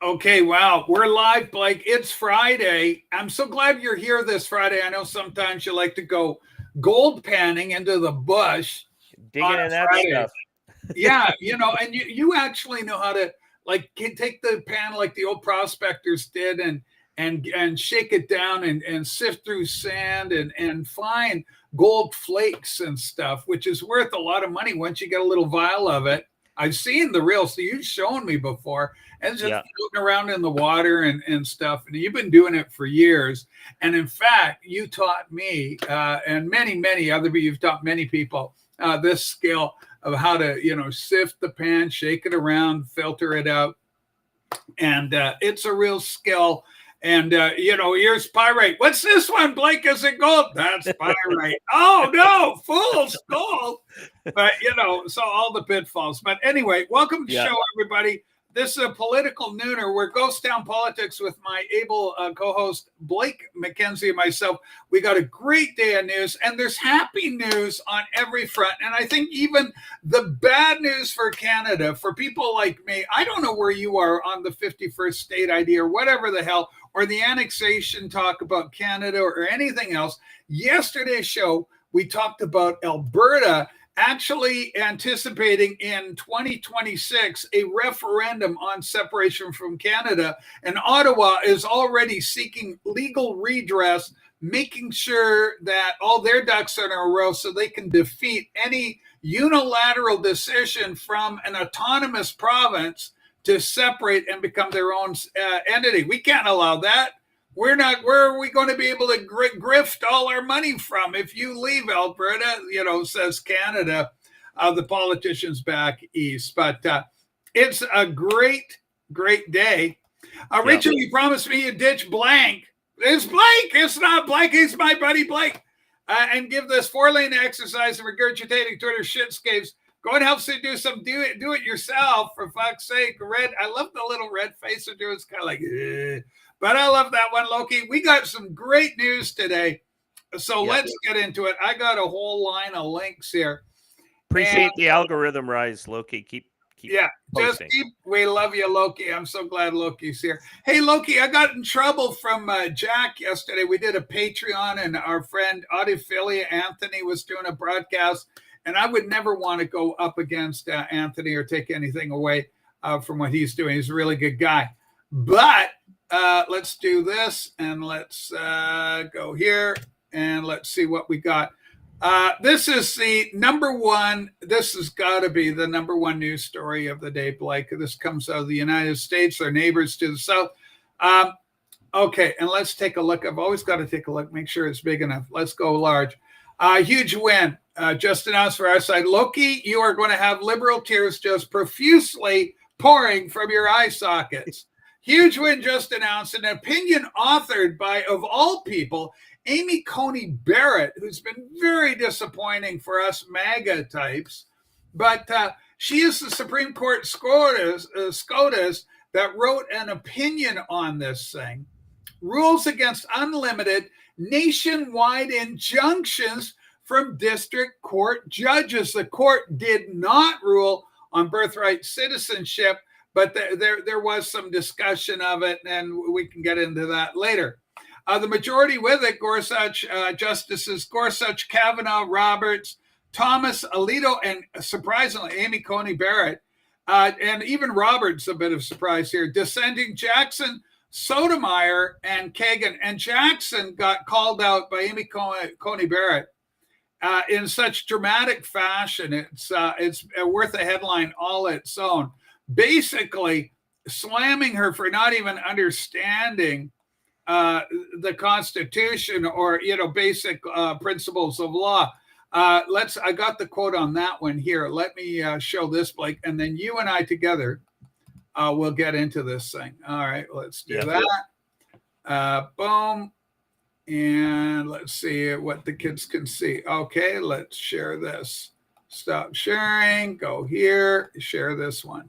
Okay, wow. We're live, Blake. It's Friday. I'm so glad you're here this Friday. I know sometimes you like to go gold panning into the bush on Digging in a that Friday. stuff. Yeah, and you actually know how to take the pan like the old prospectors did and shake it down and sift through sand and find gold flakes and stuff, which is worth a lot of money once you get a little vial of it. I've seen the real, so you've shown me before, and it's just Yeah. floating around in the water and stuff. And you've been doing it for years. And in fact, you taught me and many other people. You've taught many people this skill of how to sift the pan, shake it around, filter it out, and it's a real skill. And here's pyrite. What's this one, Blake? Is it gold? That's pyrite. Oh no, fool's gold. But so all the pitfalls. But anyway, welcome to the Yeah. show, everybody. This is a political nooner. We're Ghost Town Politics with my able co-host Blake McKenzie and myself. We got a great day of news, and there's happy news on every front. And I think even the bad news for Canada, for people like me, I don't know where you are on the 51st state ID or whatever the hell, or the annexation talk about Canada or anything else. Yesterday's show, we talked about Alberta actually anticipating in 2026 a referendum on separation from Canada. And Ottawa is already seeking legal redress, making sure that all their ducks are in a row so they can defeat any unilateral decision from an autonomous province to separate and become their own entity. We can't allow that. We're not. Where are we going to be able to grift all our money from if you leave Alberta? Says Canada, the politicians back east. But it's a great day. Rachel, you promised me you'd ditch Blank. It's Blake. It's not Blake. It's my buddy Blake. And give this 4-lane exercise of regurgitating Twitter shitscapes. Go and help Sid do some do it yourself, for fuck's sake. I love the little red face of doing. It's kind of like, but I love that one, Loki. We got some great news today. So let's get into it. I got a whole line of links here. Appreciate the algorithm rise, Loki. Keep posting. We love you, Loki. I'm so glad Loki's here. Hey, Loki, I got in trouble from Jack yesterday. We did a Patreon, and our friend Audiphilia Anthony was doing a broadcast. And I would never want to go up against Anthony or take anything away from what he's doing. He's a really good guy. But let's do this, and let's go here, and let's see what we got. This is the number one. This has got to be the number one news story of the day, Blake. This comes out of the United States, our neighbors to the south. Okay, and let's take a look. I've always got to take a look, make sure it's big enough. Let's go large. Huge win just announced for our side. Loki, you are going to have liberal tears just profusely pouring from your eye sockets. Huge win just announced, an opinion authored by, of all people, Amy Coney Barrett, who's been very disappointing for us MAGA types. But she is the Supreme Court SCOTUS that wrote an opinion on this thing. Rules against unlimited nationwide injunctions from district court judges. The court did not rule on birthright citizenship, but there was some discussion of it, and we can get into that later. The majority with it, Gorsuch, Justices Gorsuch, Kavanaugh, Roberts, Thomas, Alito, and surprisingly, Amy Coney Barrett, and even Roberts, a bit of surprise here, dissenting Jackson, Sotomayor, and Kagan. And Jackson got called out by Amy Coney Barrett in such dramatic fashion. It's worth a headline all its own. Basically, slamming her for not even understanding the Constitution or basic principles of law. I got the quote on that one here. Let me show this, Blake, and then you and I together we'll get into this thing. All right, let's do that. Boom. And let's see what the kids can see. Okay, let's share this. Stop sharing. Go here. Share this one.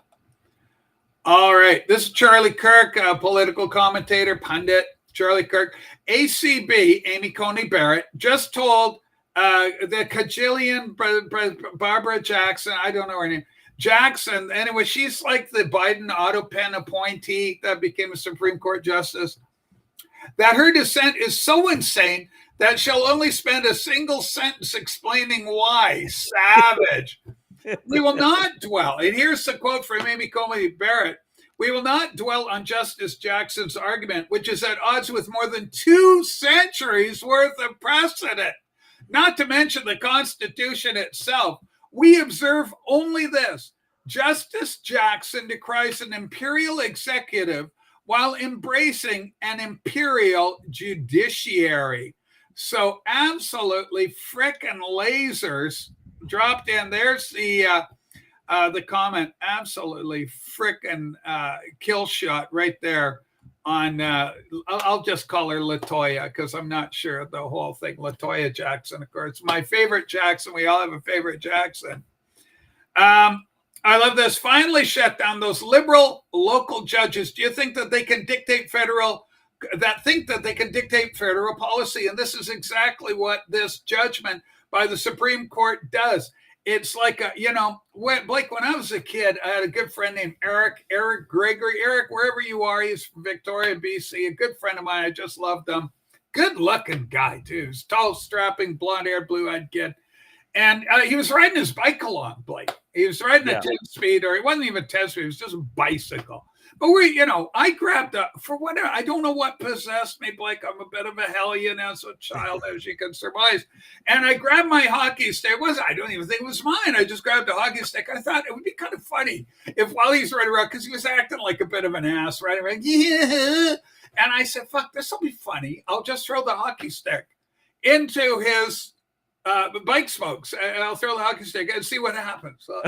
All right. This is Charlie Kirk, a political commentator, pundit. Charlie Kirk. ACB, Amy Coney Barrett, just told the cajillion Barbara Jackson, I don't know her name, Jackson, anyway, she's like the Biden auto pen appointee that became a Supreme Court justice, that her dissent is so insane that she'll only spend a single sentence explaining why. Savage. We will not dwell. And here's the quote from Amy Coney Barrett. We will not dwell on Justice Jackson's argument, which is at odds with more than 2 centuries worth of precedent, not to mention the Constitution itself. We observe only this. Justice Jackson decries an imperial executive while embracing an imperial judiciary. So absolutely frickin' lasers dropped in. There's the comment. Absolutely frickin' kill shot right there on, I'll just call her Latoya because I'm not sure of the whole thing. Latoya Jackson, of course. My favorite Jackson. We all have a favorite Jackson. I love this. Finally shut down those liberal local judges. Do you think that they can dictate federal policy? And this is exactly what this judgment by the Supreme Court does. It's like, Blake, when I was a kid, I had a good friend named Eric Gregory. Eric, wherever you are, he's from Victoria, BC, a good friend of mine. I just loved him. Good looking guy, too. He's tall, strapping, blonde haired, blue eyed kid. And he was riding his bike along, Blake. He was riding a 10-speed, or it wasn't even 10-speed, it was just a bicycle. But I grabbed for whatever, I don't know what possessed me, Blake. I'm a bit of a hellion as a child, as you can surmise. And I grabbed my hockey stick. I don't even think it was mine. I just grabbed a hockey stick. I thought it would be kind of funny if while he's running around, because he was acting like a bit of an ass, right? Like, yeah. And I said, fuck, this will be funny. I'll just throw the hockey stick into his bike spokes, and I'll throw the hockey stick and see what happens. So,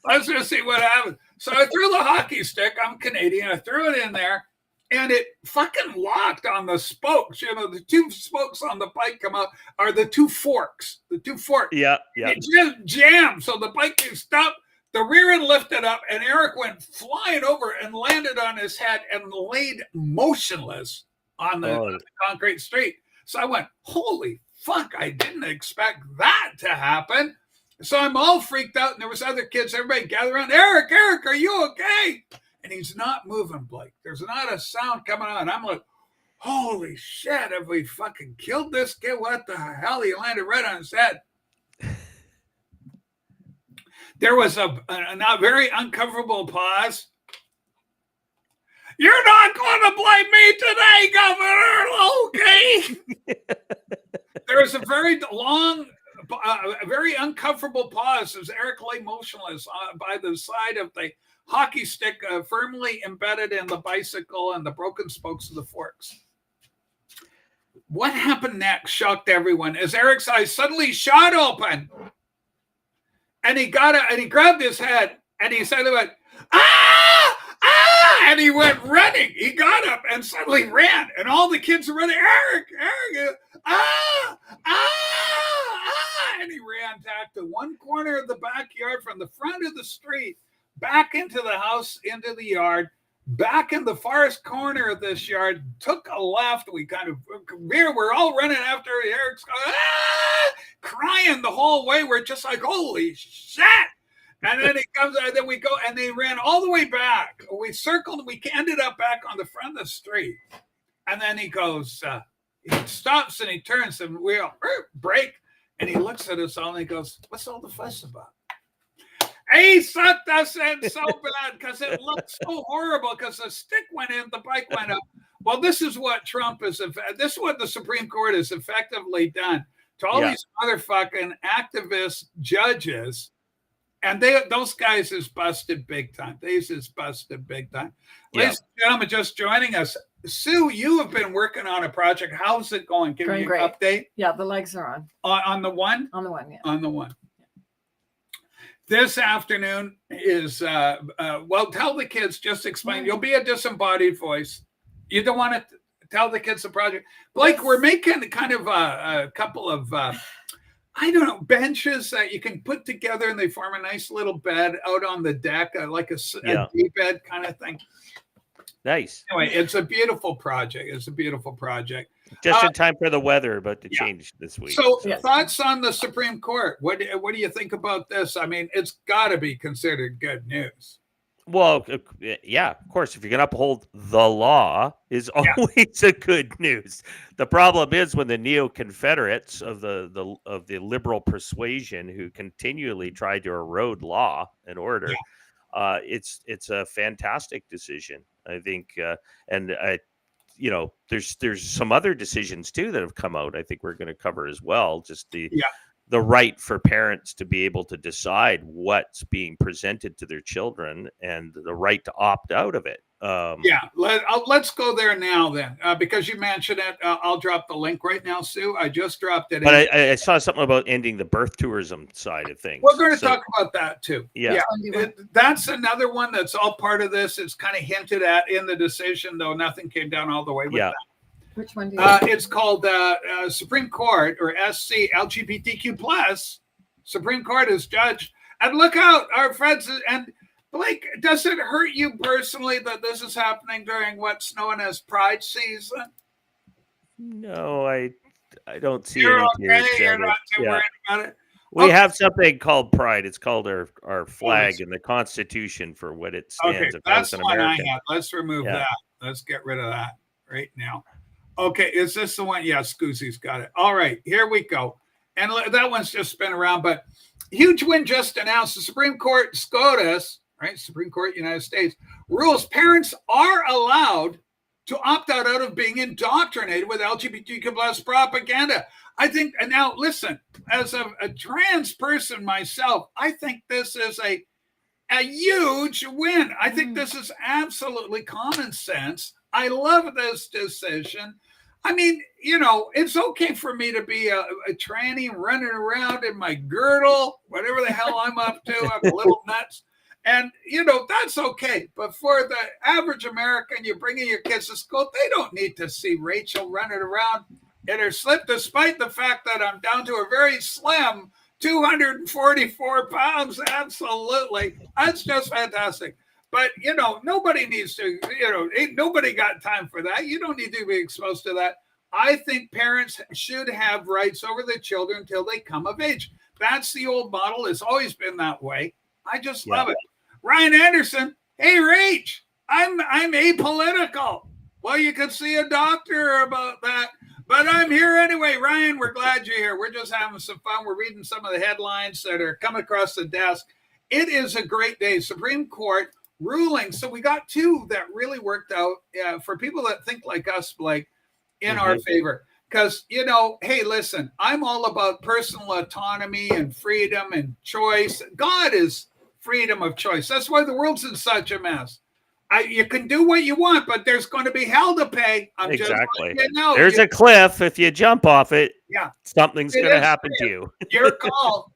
let's just see what happens. So I threw the hockey stick. I'm Canadian. I threw it in there, and it fucking locked on the spokes. The 2 spokes on the bike come out are the 2 forks. The 2 forks. Yeah. It just jammed. So the bike stopped. The rear end lifted up, and Eric went flying over and landed on his head and laid motionless on the concrete street. So I went, holy fuck, I didn't expect that to happen. So I'm all freaked out, and there was other kids, everybody gathered around. Eric, are you okay? And he's not moving, Blake. There's not a sound coming out. And I'm like, holy shit, have we fucking killed this kid? What the hell? He landed right on his head. There was a very uncomfortable pause. You're not going to blame me today, Governor, okay? There was a very long, very uncomfortable pause as Eric lay motionless by the side of the hockey stick firmly embedded in the bicycle and the broken spokes of the forks. What happened next shocked everyone as Eric's eyes suddenly shot open. And he grabbed his head and he suddenly went, ah! Ah! And he went running. He got up and suddenly ran. And all the kids were running, Eric, ah! Ah! Ah! And he ran back to one corner of the backyard from the front of the street, back into the house, into the yard, back in the farthest corner of this yard, took a left. We're all running after Eric's crying the whole way. We're just like, holy shit. And then he comes, and then we go, and they ran all the way back. We circled, we ended up back on the front of the street. And then he goes, he stops and he turns and we all break. And he looks at us all and he goes, what's all the fuss about? He sucked us in so bad because it looked so horrible because the stick went in, the bike went up. Well, this is what this is what the Supreme Court has effectively done to all these motherfucking activist judges. And those guys is busted big time. Ladies and gentlemen, just joining us. Sue, you have been working on a project. How's it going? Give me an update. Yeah, the legs are on. On the one? On the one, yeah. On the one. This afternoon is, tell the kids, just explain. You'll be a disembodied voice. You don't want to tell the kids the project. Blake, we're making kind of a couple of, benches that you can put together and they form a nice little bed out on the deck, like a day bed kind of thing. Nice. Anyway, it's a beautiful project. It's a beautiful project. Just in time for the weather about to change this week. So thoughts on the Supreme Court? What do you think about this? I mean, it's got to be considered good news. Well, yeah, of course. If you're going to uphold the law, is always a good news. The problem is when the neo-Confederates of the liberal persuasion who continually try to erode law and order. It's a fantastic decision, I think, there's some other decisions too that have come out. I think we're going to cover as well. Just the right for parents to be able to decide what's being presented to their children and the right to opt out of it. Let's go there now then, because you mentioned it. I'll drop the link right now, Sue. I just dropped it. But I saw something about ending the birth tourism side of things. We're going to talk about that too. Yeah. That's another one that's all part of this. It's kind of hinted at in the decision, though nothing came down all the way with that. Which one do it's called Supreme Court, or SC LGBTQ plus. Supreme Court is judged. And look out, our friends. And Blake, does it hurt you personally that this is happening during what's known as Pride season? No, I don't see You're anything. Okay. You're not too worried about it. We have something called Pride. It's called our flag and the Constitution for what it stands. Okay, that's the one I have. Let's remove that. Let's get rid of that right now. Okay, is this the one? Yeah, Scoozy's got it. All right, here we go. And that one's just spin around, but huge win just announced. The Supreme Court, SCOTUS, right? Supreme Court, United States, rules parents are allowed to opt out of being indoctrinated with LGBTQ plus propaganda. I think, and now listen, as a trans person myself, I think this is a huge win. I think this is absolutely common sense. I love this decision. I mean, it's okay for me to be a tranny running around in my girdle, whatever the hell I'm up to. I'm a little nuts. And, that's okay. But for the average American, you're bringing your kids to school, they don't need to see Rachel running around in her slip, despite the fact that I'm down to a very slim 244 pounds. Absolutely. That's just fantastic. But, nobody needs to, ain't nobody got time for that. You don't need to be exposed to that. I think parents should have rights over their children until they come of age. That's the old model. It's always been that way. I just love it. Ryan Anderson, hey, Rach, I'm apolitical. Well, you could see a doctor about that. But I'm here anyway. Ryan, we're glad you're here. We're just having some fun. We're reading some of the headlines that are coming across the desk. It is a great day. Supreme Court ruling. So we got two that really worked out for people that think like us, Blake, in our favor. Because, hey, listen, I'm all about personal autonomy and freedom and choice. God is freedom of choice. That's why the world's in such a mess. You can do what you want, but there's going to be hell to pay. Exactly. There's a cliff. If you jump off it, something's going to happen to you. Your call,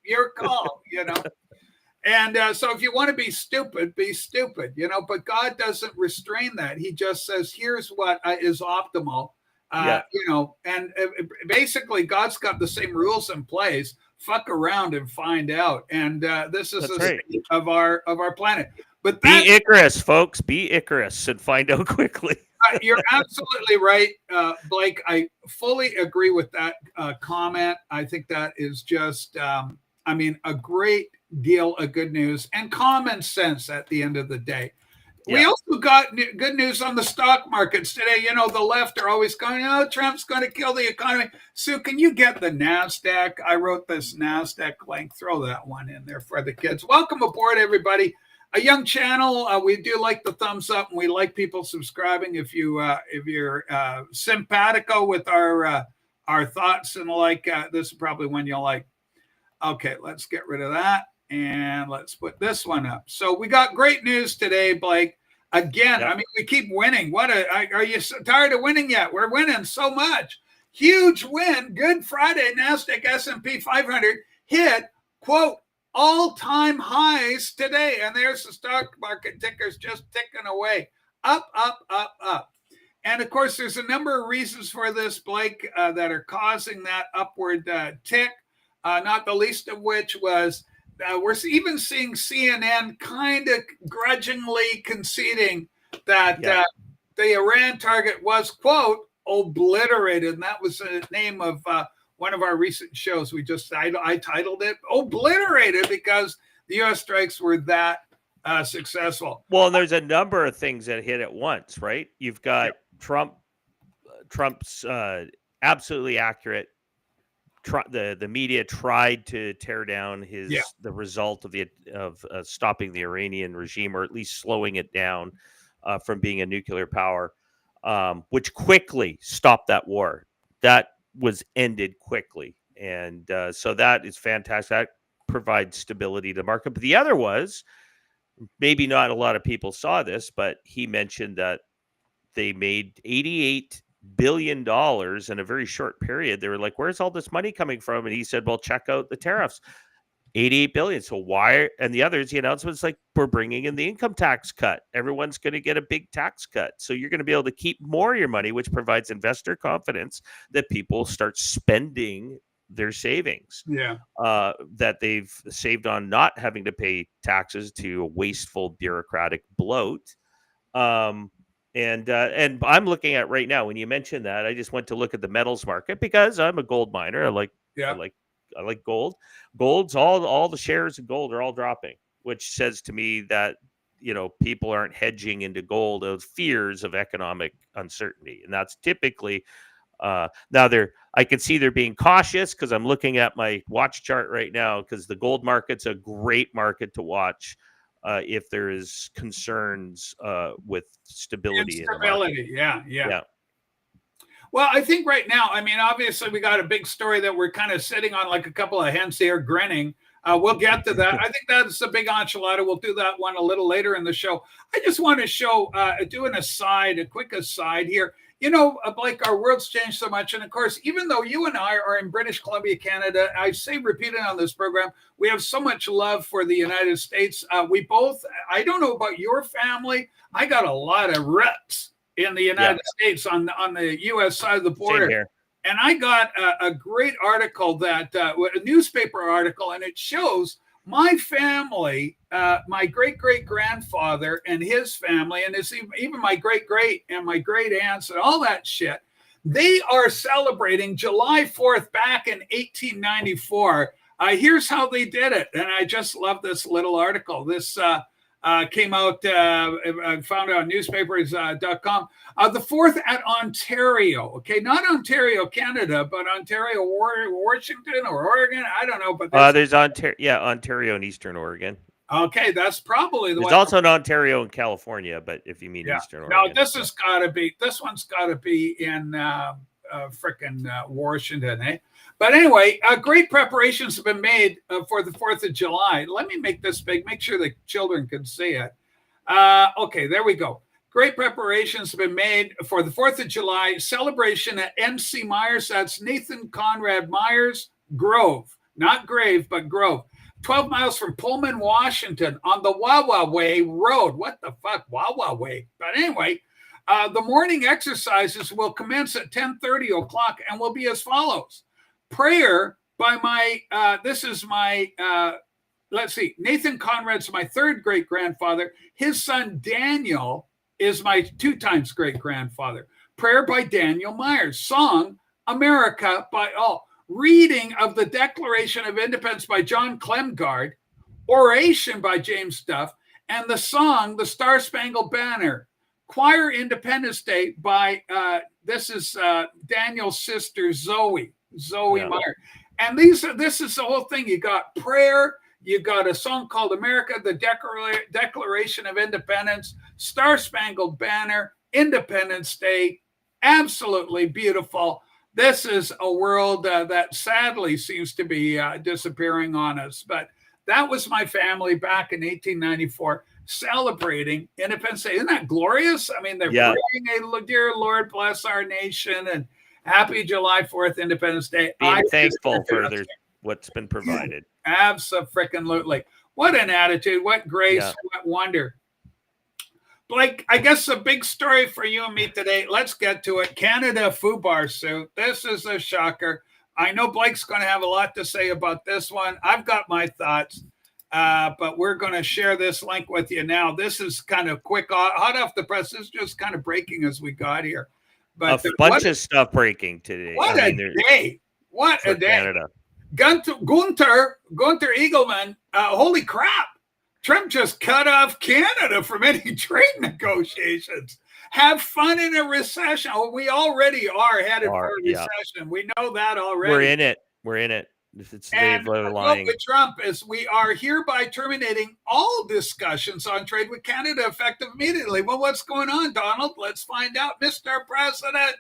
And so if you want to be stupid, but God doesn't restrain that. He just says, here's what is optimal. And basically God's got the same rules in place. Fuck around and find out. And this is the state of our planet. But be Icarus, folks. Be Icarus and find out quickly. You're absolutely right, Blake. I fully agree with that comment. I think that is just, a great deal of good news and common sense at the end of the day. We also got good news on the stock markets today. The left are always going, Trump's going to kill the economy. Sue, can you get the NASDAQ? I wrote this NASDAQ link. Throw that one in there for the kids. Welcome aboard, everybody. A young channel. We do like the thumbs up, and we like people subscribing. If you're simpatico with our thoughts and this is probably one you'll like. Okay, let's get rid of that. And let's put this one up. So we got great news today, Blake. Again, we keep winning. Are you tired of winning yet? We're winning so much. Huge win. Good Friday. NASDAQ S&P 500 hit, quote, all-time highs today. And there's the stock market tickers just ticking away. Up, up, up, up. And, of course, there's a number of reasons for this, Blake, that are causing that upward tick, not the least of which was we're even seeing CNN kind of grudgingly conceding that the Iran target was, quote, obliterated. And that was the name of one of our recent shows. I titled it Obliterated because the U.S. strikes were that successful. Well, and there's a number of things that hit at once, right? You've got Trump's absolutely accurate. The media tried to tear down the result of stopping the Iranian regime, or at least slowing it down from being a nuclear power, which quickly stopped that war. That was ended quickly, and so that is fantastic. That provides stability to the market. But the other was, maybe not a lot of people saw this, but he mentioned that they made $88 billion in a very short period. They were like, where's all this money coming from? And he said, well, check out the tariffs. 88 billion. So why? And the others, the announcements like, we're bringing in the income tax cut. Everyone's going to get a big tax cut. So you're going to be able to keep more of your money, which provides investor confidence that people start spending their savings that they've saved on not having to pay taxes to a wasteful bureaucratic bloat. And I'm looking at right now, when you mentioned that, I just went to look at the metals market because I'm a gold miner. I like gold. Gold's all the shares of gold are all dropping, which says to me that, people aren't hedging into gold of fears of economic uncertainty. And that's typically now I can see they're being cautious because I'm looking at my watch chart right now, because the gold market's a great market to watch if there is concerns with stability. Yeah. Well, I think right now, obviously we got a big story that we're kind of sitting on like a couple of hens here grinning. We'll get to that. I think that's a big enchilada. We'll do that one a little later in the show. I just want to do a quick aside here. Blake, our world's changed so much. And of course, even though you and I are in British Columbia, Canada, I say repeated on this program, we have so much love for the United States. I don't know about your family. I got a lot of reps in the United States on the U.S. side of the border. Same here. And I got a great article a newspaper article, and it shows my family, my great-great-grandfather and his family, and it's even my great-great and my great-aunts and all that shit, they are celebrating July 4th back in 1894. Here's how they did it. And I just love this little article. This came out, I found it on newspapers.com. The 4th at Ontario. Okay, not Ontario, Canada, but Ontario, Washington or Oregon. I don't know. But there's Ontario and Eastern Oregon. Okay, that's probably the one. There's also an Ontario in California, but if you mean Eastern Oregon. No, this one's got to be in frickin' Washington, eh? But anyway, great preparations have been made for the 4th of July. Let me make this big, make sure the children can see it. Okay, there we go. Great preparations have been made for the 4th of July celebration at NC Myers. That's Nathan Conrad Myers Grove, not grave, but grove. 12 miles from Pullman, Washington on the Wawa Way Road. What the fuck, Wawa Way? But anyway, the morning exercises will commence at 10:30 o'clock and will be as follows. Prayer by Nathan Conrad's my third great-grandfather. His son Daniel is my 2 times great-grandfather. Prayer by Daniel Myers. Song, America by all. Reading of the Declaration of Independence by John Clemgard. Oration by James Duff. And the song, The Star-Spangled Banner. Choir Independence Day by, Daniel's sister Zoe Meyer. And this is the whole thing. You got prayer, you got a song called America, the Declaration of Independence, Star-Spangled Banner, Independence Day. Absolutely beautiful. This is a world that sadly seems to be disappearing on us. But that was my family back in 1894 celebrating Independence Day. Isn't that glorious? I mean, they're praying, dear Lord, bless our nation, and happy July 4th, Independence Day. Being thankful for what's been provided. Abso-freaking-lutely. What an attitude. What grace. What wonder. Blake, I guess a big story for you and me today. Let's get to it. Canada FUBAR suit. This is a shocker. I know Blake's going to have a lot to say about this one. I've got my thoughts. But we're going to share this link with you now. This is kind of quick, hot off the press. This is just kind of breaking as we got here. But a bunch of stuff breaking today. What a day! What a day! Canada. Gunther Eagleman. Holy crap! Trump just cut off Canada from any trade negotiations. Have fun in a recession. Oh, we already are headed for a recession. Yeah. We know that already. We're in it. It's and lying. With Trump is we are hereby terminating all discussions on trade with Canada effective immediately. Well, what's going on, Donald? Let's find out, Mr. President.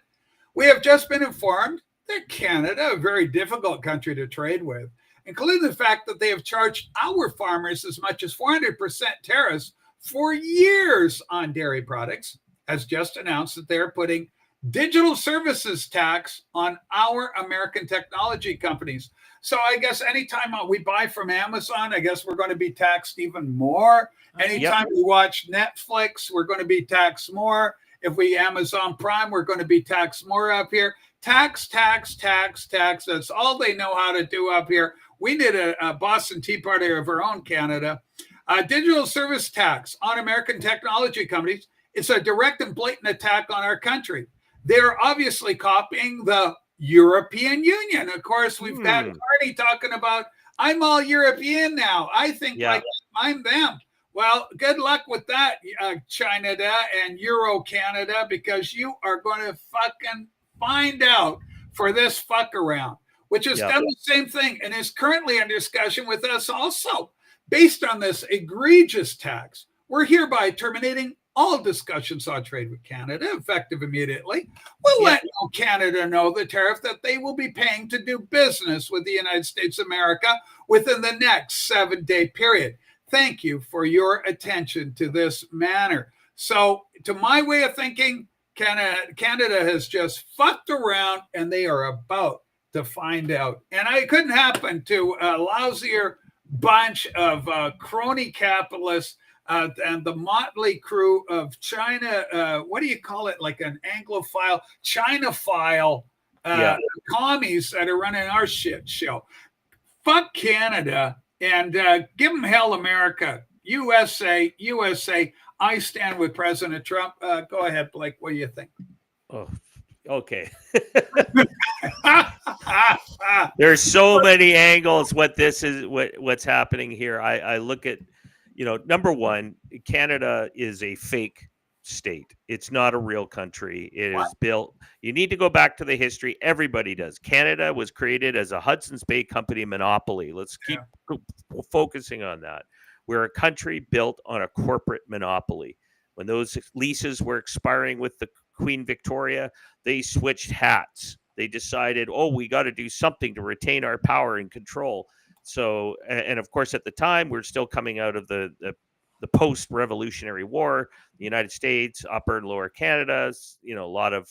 We have just been informed that Canada, a very difficult country to trade with, including the fact that they have charged our farmers as much as 400% tariffs for years on dairy products, has just announced that they're putting digital services tax on our American technology companies. So I guess anytime we buy from Amazon, I guess we're going to be taxed even more. Anytime we watch Netflix, we're going to be taxed more. If we Amazon Prime, we're going to be taxed more up here. Tax. That's all they know how to do up here. We need a Boston Tea Party of our own, Canada. Digital service tax on American technology companies. It's a direct and blatant attack on our country. They're obviously copying the European Union. Of course, we've got Carney talking about, I'm all European now. I think like I'm them. Well, good luck with that, Canada and Euro Canada, because you are going to fucking find out for this fuck around, which has done the same thing and is currently in discussion with us also. Based on this egregious tax, we're hereby terminating all discussions on trade with Canada, effective immediately. We'll let Canada know the tariff that they will be paying to do business with the United States of America within the next 7-day period. Thank you for your attention to this matter. So, to my way of thinking, Canada has just fucked around and they are about to find out. And it couldn't happen to a lousier bunch of crony capitalists and the motley crew of China, what do you call it? Like an Anglophile, Chinophile commies that are running our shit show. Fuck Canada and give them hell, America. USA. I stand with President Trump. Go ahead, Blake. What do you think? Oh, okay. There's so many angles. What's happening here. I look at, number one, Canada is a fake state. It's not a real country. It is built. You need to go back to the history. Everybody does. Canada was created as a Hudson's Bay Company monopoly. Let's keep focusing on that. We're a country built on a corporate monopoly. When those leases were expiring with the Queen Victoria, they switched hats. They decided, we got to do something to retain our power and control. So, and of course, at the time, we're still coming out of the post-Revolutionary War. The United States, Upper and Lower Canada, a lot of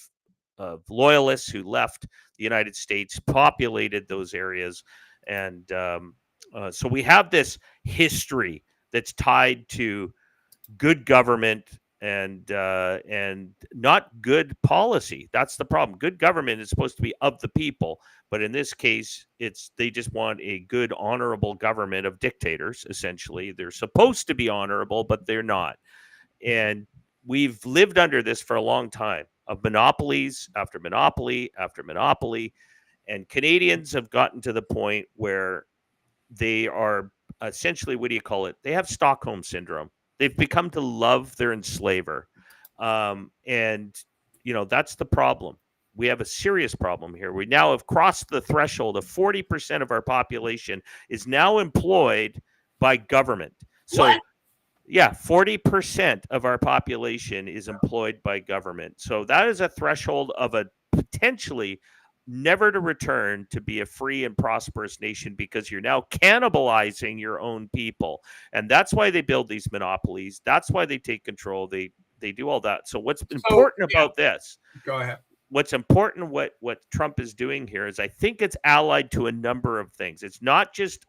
loyalists who left the United States populated those areas. And so we have this history that's tied to good government and not good policy. That's the problem. Good government is supposed to be of the people, but in this case, they just want a good, honorable government of dictators. Essentially, they're supposed to be honorable, but they're not. And we've lived under this for a long time, of monopolies after monopoly after monopoly, and Canadians have gotten to the point where they are essentially, what do you call it? They have Stockholm syndrome. They've become to love their enslaver. And, that's the problem. We have a serious problem here. We now have crossed the threshold of 40% of our population is now employed by government. So, what? 40% of our population is employed by government. So that is a threshold of a potentially never to return to be a free and prosperous nation, because you're now cannibalizing your own people. And that's why they build these monopolies. That's why they take control. They do all that. So what's important about this? Go ahead. What's important, what Trump is doing here is I think it's allied to a number of things. It's not just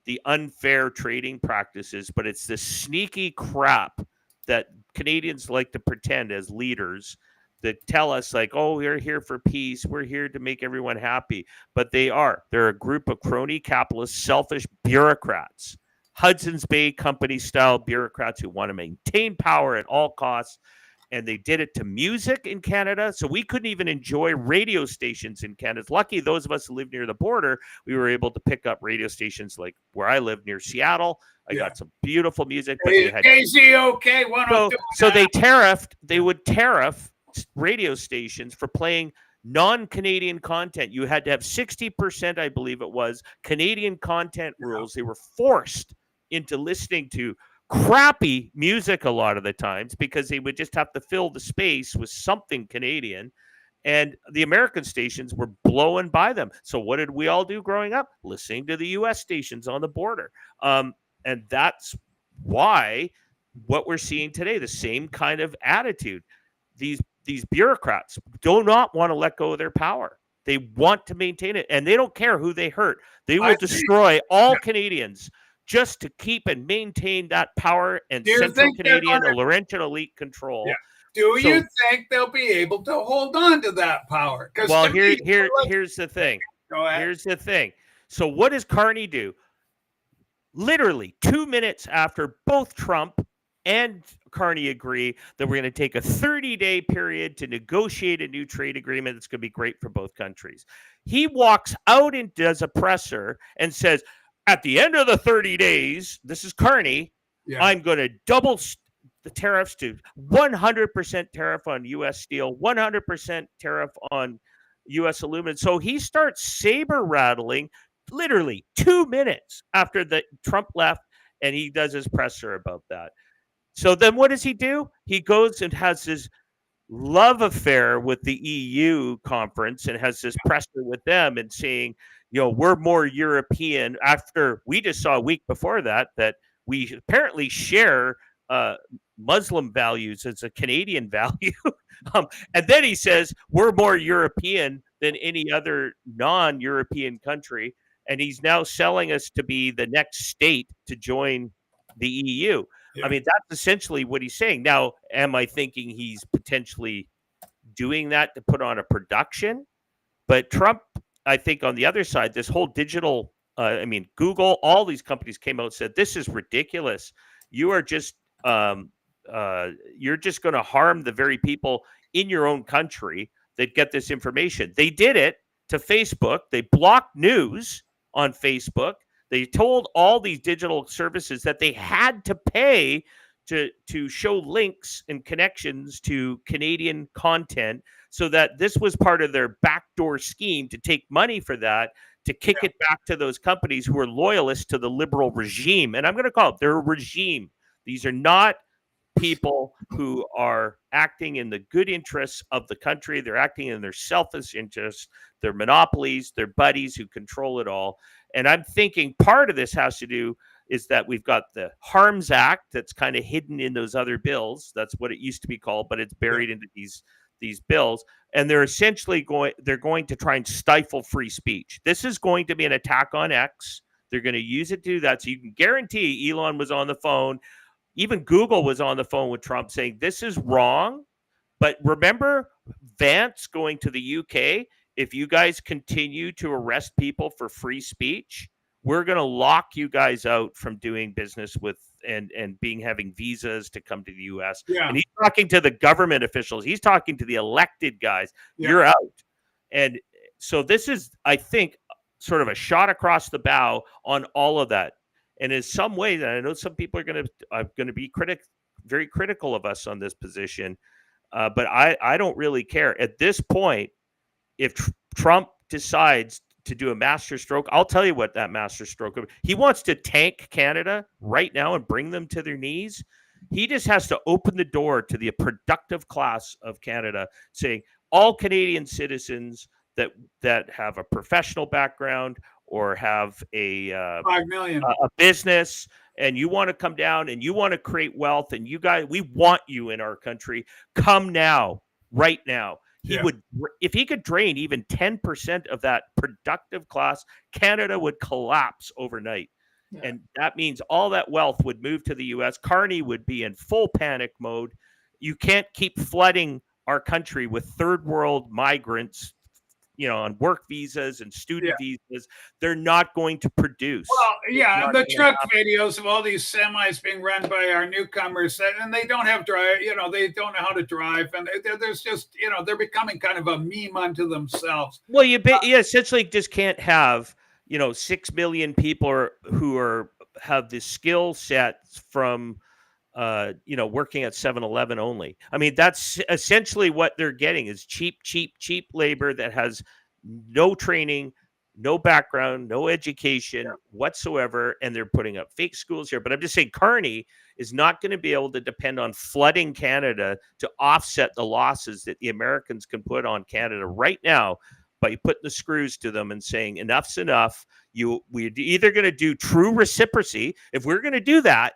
the unfair trading practices, but it's the sneaky crap that Canadians like to pretend as leaders that tell us like, we're here for peace. We're here to make everyone happy. But they're a group of crony capitalists, selfish bureaucrats Hudson's Bay Company style bureaucrats who want to maintain power at all costs. And they did it to music in Canada. So we couldn't even enjoy radio stations in Canada. It's lucky those of us who live near the border, we were able to pick up radio stations like where I live near Seattle. I got some beautiful music. But they had KZOK 102. So they would tariff radio stations for playing non-Canadian content. You had to have 60%, I believe it was, Canadian content rules. They were forced into listening to crappy music a lot of the times because they would just have to fill the space with something Canadian. And the American stations were blowing by them. So what did we all do growing up? Listening to the U.S. stations on the border. And that's why what we're seeing today, the same kind of attitude. These bureaucrats do not want to let go of their power. They want to maintain it, and they don't care who they hurt. They will destroy all Canadians just to keep and maintain that power and Central Canadian or Laurentian elite control. Yeah. Do you think they'll be able to hold on to that power? Well, here's the thing. Go ahead. Here's the thing. So what does Carney do? Literally 2 minutes after both Trump and Carney agree that we're going to take a 30-day period to negotiate a new trade agreement that's going to be great for both countries. He walks out and does a presser and says, at the end of the 30 days, this is Carney, I'm going to double the tariffs to 100% tariff on U.S. steel, 100% tariff on U.S. aluminum. So he starts saber rattling literally 2 minutes after the Trump left, and he does his presser about that. So then what does he do? He goes and has this love affair with the EU conference and has this presser with them and saying, we're more European, after we just saw a week before that we apparently share Muslim values as a Canadian value. And then he says, we're more European than any other non-European country. And he's now selling us to be the next state to join the EU. Yeah. I mean, that's essentially what he's saying. Now, am I thinking he's potentially doing that to put on a production? But Trump, I think on the other side, this whole digital, Google, all these companies came out and said, this is ridiculous. You are just, you're just going to harm the very people in your own country that get this information. They did it to Facebook. They blocked news on Facebook. They told all these digital services that they had to pay to show links and connections to Canadian content, so that this was part of their backdoor scheme to take money for that, to kick it back to those companies who are loyalists to the liberal regime. And I'm going to call it their regime. These are not people who are acting in the good interests of the country. They're acting in their selfish interests, their monopolies, their buddies who control it all. And I'm thinking part of this has to do is that we've got the Harms Act that's kind of hidden in those other bills. That's what it used to be called, but it's buried into these bills. And they're essentially going to try and stifle free speech. This is going to be an attack on X. They're going to use it to do that. So you can guarantee Elon was on the phone. Even Google was on the phone with Trump saying, this is wrong. But remember Vance going to the UK? If you guys continue to arrest people for free speech, we're going to lock you guys out from doing business with and having visas to come to the U.S. Yeah. And he's talking to the government officials. He's talking to the elected guys. Yeah. You're out. And so this is, I think, sort of a shot across the bow on all of that. And in some ways, and I know some people are going to be very critical of us on this position, but I don't really care at this point. If Trump decides to do a master stroke, I'll tell you what that master stroke is. He wants to tank Canada right now and bring them to their knees. He just has to open the door to the productive class of Canada, saying all Canadian citizens that have a professional background or have a 5 million a business, and you want to come down and you want to create wealth, and you guys, we want you in our country. Come now, right now. He would, if he could drain even 10% of that productive class, Canada would collapse overnight. Yeah. And that means all that wealth would move to the U.S. Carney would be in full panic mode. You can't keep flooding our country with third world migrants on work visas and Yeah. student visas. They're not going to produce. Well, yeah, Not the gonna truck happen. videos of all these semis being run by our newcomers, and they don't have drive, they don't know how to drive, and there's just, they're becoming kind of a meme unto themselves. Well, you essentially just can't have 6 million people who have the skill sets from working at 7-Eleven only. I mean, that's essentially what they're getting is cheap labor that has no training, no background, no education whatsoever, and they're putting up fake schools here. But I'm just saying, Carney is not going to be able to depend on flooding Canada to offset the losses that the Americans can put on Canada right now by putting the screws to them and saying enough's enough. We're either going to do true reciprocity. If we're going to do that,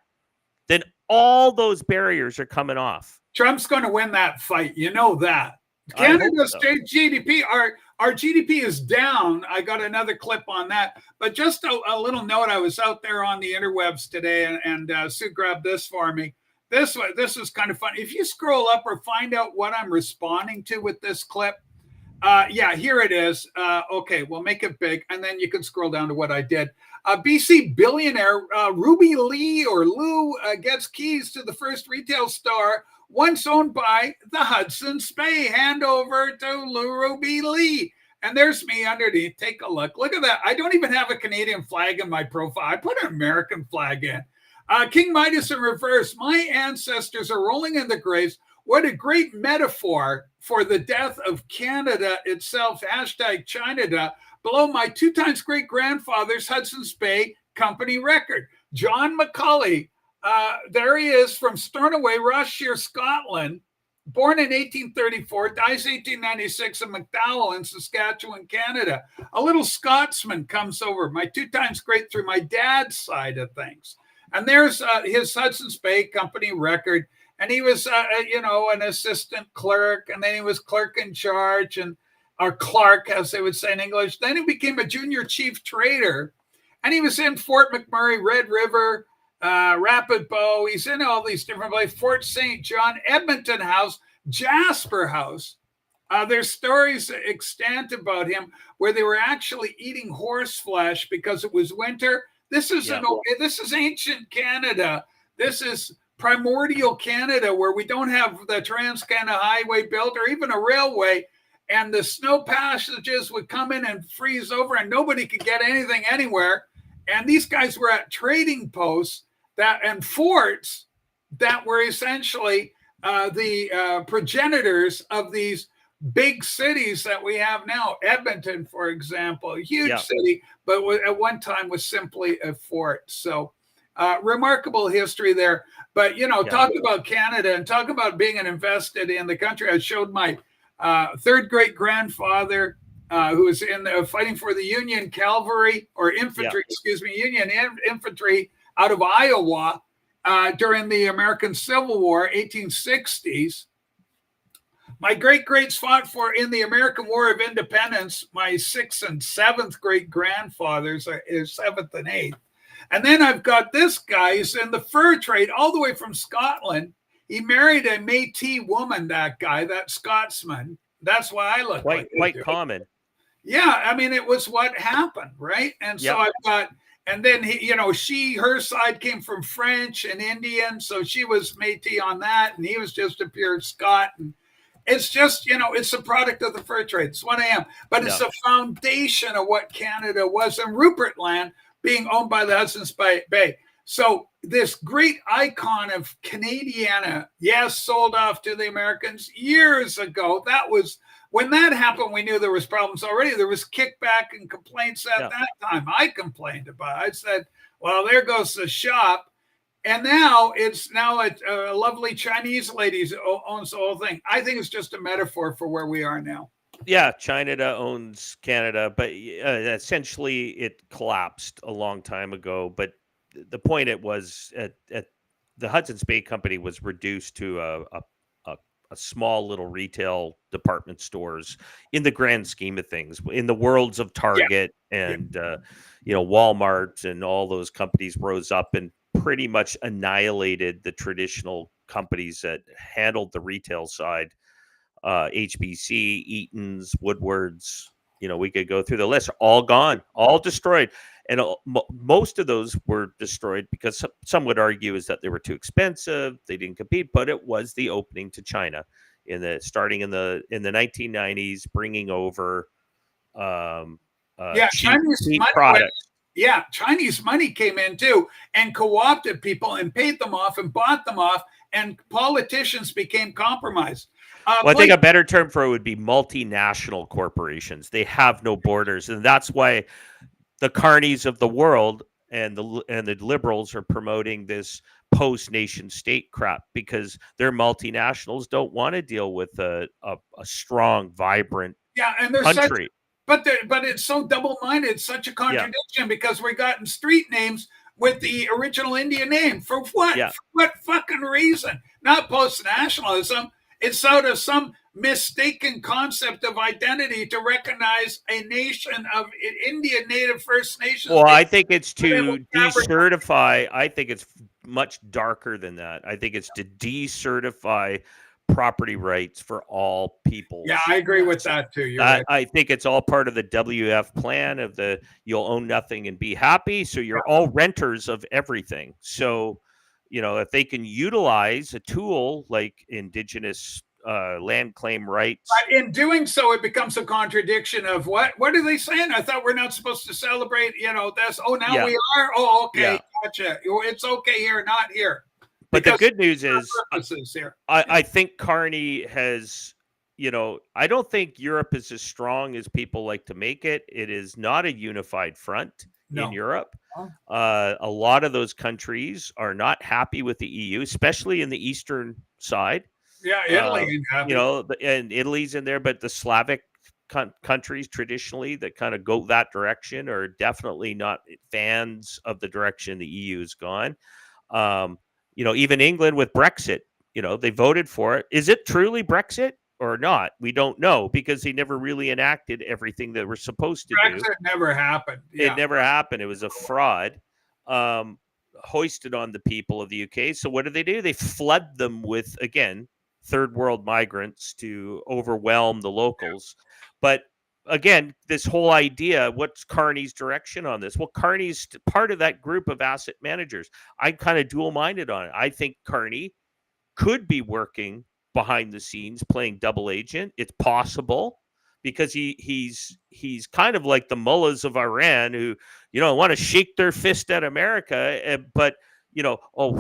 then all those barriers are coming off. Trump's going to win that fight. You know that. I hope Canada's so. GDP, our GDP is down. I got another clip on that. But just a little note, I was out there on the interwebs today, and Sue grabbed this for me. This is kind of fun. If you scroll up or find out what I'm responding to with this clip, yeah, here it is. Okay, we'll make it big, and then you can scroll down to what I did. BC billionaire Ruby Lee or Lou gets keys to the first retail store once owned by the Hudson's Bay. Hand over to Lou Ruby Lee. And there's me underneath. Take a look. Look at that. I don't even have a Canadian flag in my profile. I put an American flag in. King Midas in reverse. My ancestors are rolling in the graves. What a great metaphor for the death of Canada itself. Hashtag China. Below my 2 times great-grandfather's Hudson's Bay Company record. John Macaulay, there he is from Stornoway, Ross-Shire, Scotland. Born in 1834, dies 1896 in McDowell in Saskatchewan, Canada. A little Scotsman comes over, my 2 times great through my dad's side of things. And there's his Hudson's Bay Company record. And he was, an assistant clerk, and then he was clerk in charge, or Clark, as they would say in English. Then he became a junior chief trader, and he was in Fort McMurray, Red River, Rapid Bow. He's in all these different places, Fort St. John, Edmonton House, Jasper House. There's stories extant about him where they were actually eating horse flesh because it was winter. This is ancient Canada. This is primordial Canada, where we don't have the Trans-Canada Highway built or even a railway. And the snow passages would come in and freeze over, and nobody could get anything anywhere. And these guys were at trading posts and forts that were essentially the progenitors of these big cities that we have now. Edmonton, for example, a huge city, but at one time was simply a fort. So remarkable history there. But, talk about Canada and talk about being invested in the country. I showed my third great grandfather who was in fighting for the Union Cavalry or infantry, Union infantry out of Iowa during the American Civil War, 1860s. My great-greats fought in the American War of Independence. My 6th and 7th great-grandfathers are 7th and 8th. And then I've got this guy who's in the fur trade all the way from Scotland. He married a Métis woman, that guy, that Scotsman. That's why I look quite common. Yeah, I mean, it was what happened, right? And so I've got, and then her side came from French and Indian, so she was Métis on that, and he was just a pure Scot. And it's just, it's a product of the fur trade. It's what I am. But it's the foundation of what Canada was, and Rupert Land being owned by the Hudson's Bay. So this great icon of Canadiana, sold off to the Americans years ago. That was, when that happened, we knew there was problems already. There was kickback and complaints at that time. I complained about it. I said, well, there goes the shop. And now it's a lovely Chinese lady who owns the whole thing. I think it's just a metaphor for where we are now. Yeah, China owns Canada, but essentially it collapsed a long time ago. But the point was at the Hudson's Bay Company was reduced to a small little retail department stores in the grand scheme of things, in the worlds of Target and Walmart, and all those companies rose up and pretty much annihilated the traditional companies that handled the retail side. HBC, Eaton's, Woodward's, we could go through the list. All gone, all destroyed. And most of those were destroyed because some would argue is that they were too expensive, they didn't compete, but it was the opening to China starting in the 1990s, bringing over Chinese cheap money products. Chinese money came in too and co-opted people and paid them off and bought them off, and politicians became compromised. Well, I think a better term for it would be multinational corporations. They have no borders, and that's why the carnies of the world and the liberals are promoting this post-nation state crap, because their multinationals don't want to deal with a strong, vibrant and there's country. But it's so double-minded. It's such a contradiction because we gotten street names with the original Indian name. For what? For what fucking reason? Not post-nationalism. It's out of some mistaken concept of identity to recognize a nation of Indian Native First Nations. Well, I think it's to decertify. I think it's much darker than that. I think it's to decertify property rights for all people. Yeah, I agree with that too. You're right. I think it's all part of the WF plan of the you'll own nothing and be happy. So you're all renters of everything. So, if they can utilize a tool like Indigenous land claim rights. But in doing so, it becomes a contradiction of what are they saying? I thought we're not supposed to celebrate, this. Oh, now we are. Oh, okay. Gotcha. It's okay here, not here. But the good news is, I think Carney has, I don't think Europe is as strong as people like to make it. It is not a unified front in Europe. A lot of those countries are not happy with the EU, especially in the eastern side. Yeah, Italy. And Italy's in there, but the Slavic countries traditionally that kind of go that direction are definitely not fans of the direction the EU has gone. Even England with Brexit, they voted for it. Is it truly Brexit or not? We don't know, because they never really enacted everything that we're supposed to do. Brexit never happened. It never happened. It was a fraud hoisted on the people of the UK. So what do? They flood them with, again, third world migrants to overwhelm the locals. But again, this whole idea, what's Carney's direction on this? Well, Carney's part of that group of asset managers. I'm kind of dual-minded on it. I think Carney could be working behind the scenes, playing double agent. It's possible, because he's kind of like the mullahs of Iran who, want to shake their fist at America, but do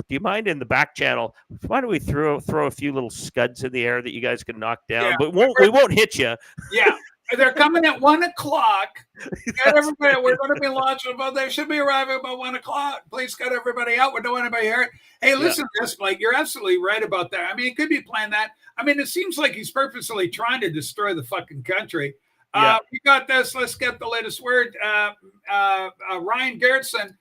you mind in the back channel? Why don't we throw a few little scuds in the air that you guys can knock down? But we won't hit you. Yeah. They're coming at 1:00. Get everybody. We're going to be launching about. They should be arriving about 1:00. Please get everybody out. We don't want anybody here. Hey, listen to this, Blake. You're absolutely right about that. I mean, he could be playing that. I mean, it seems like he's purposely trying to destroy the fucking country. We got this. Let's get the latest word. Ryan Gerritsen.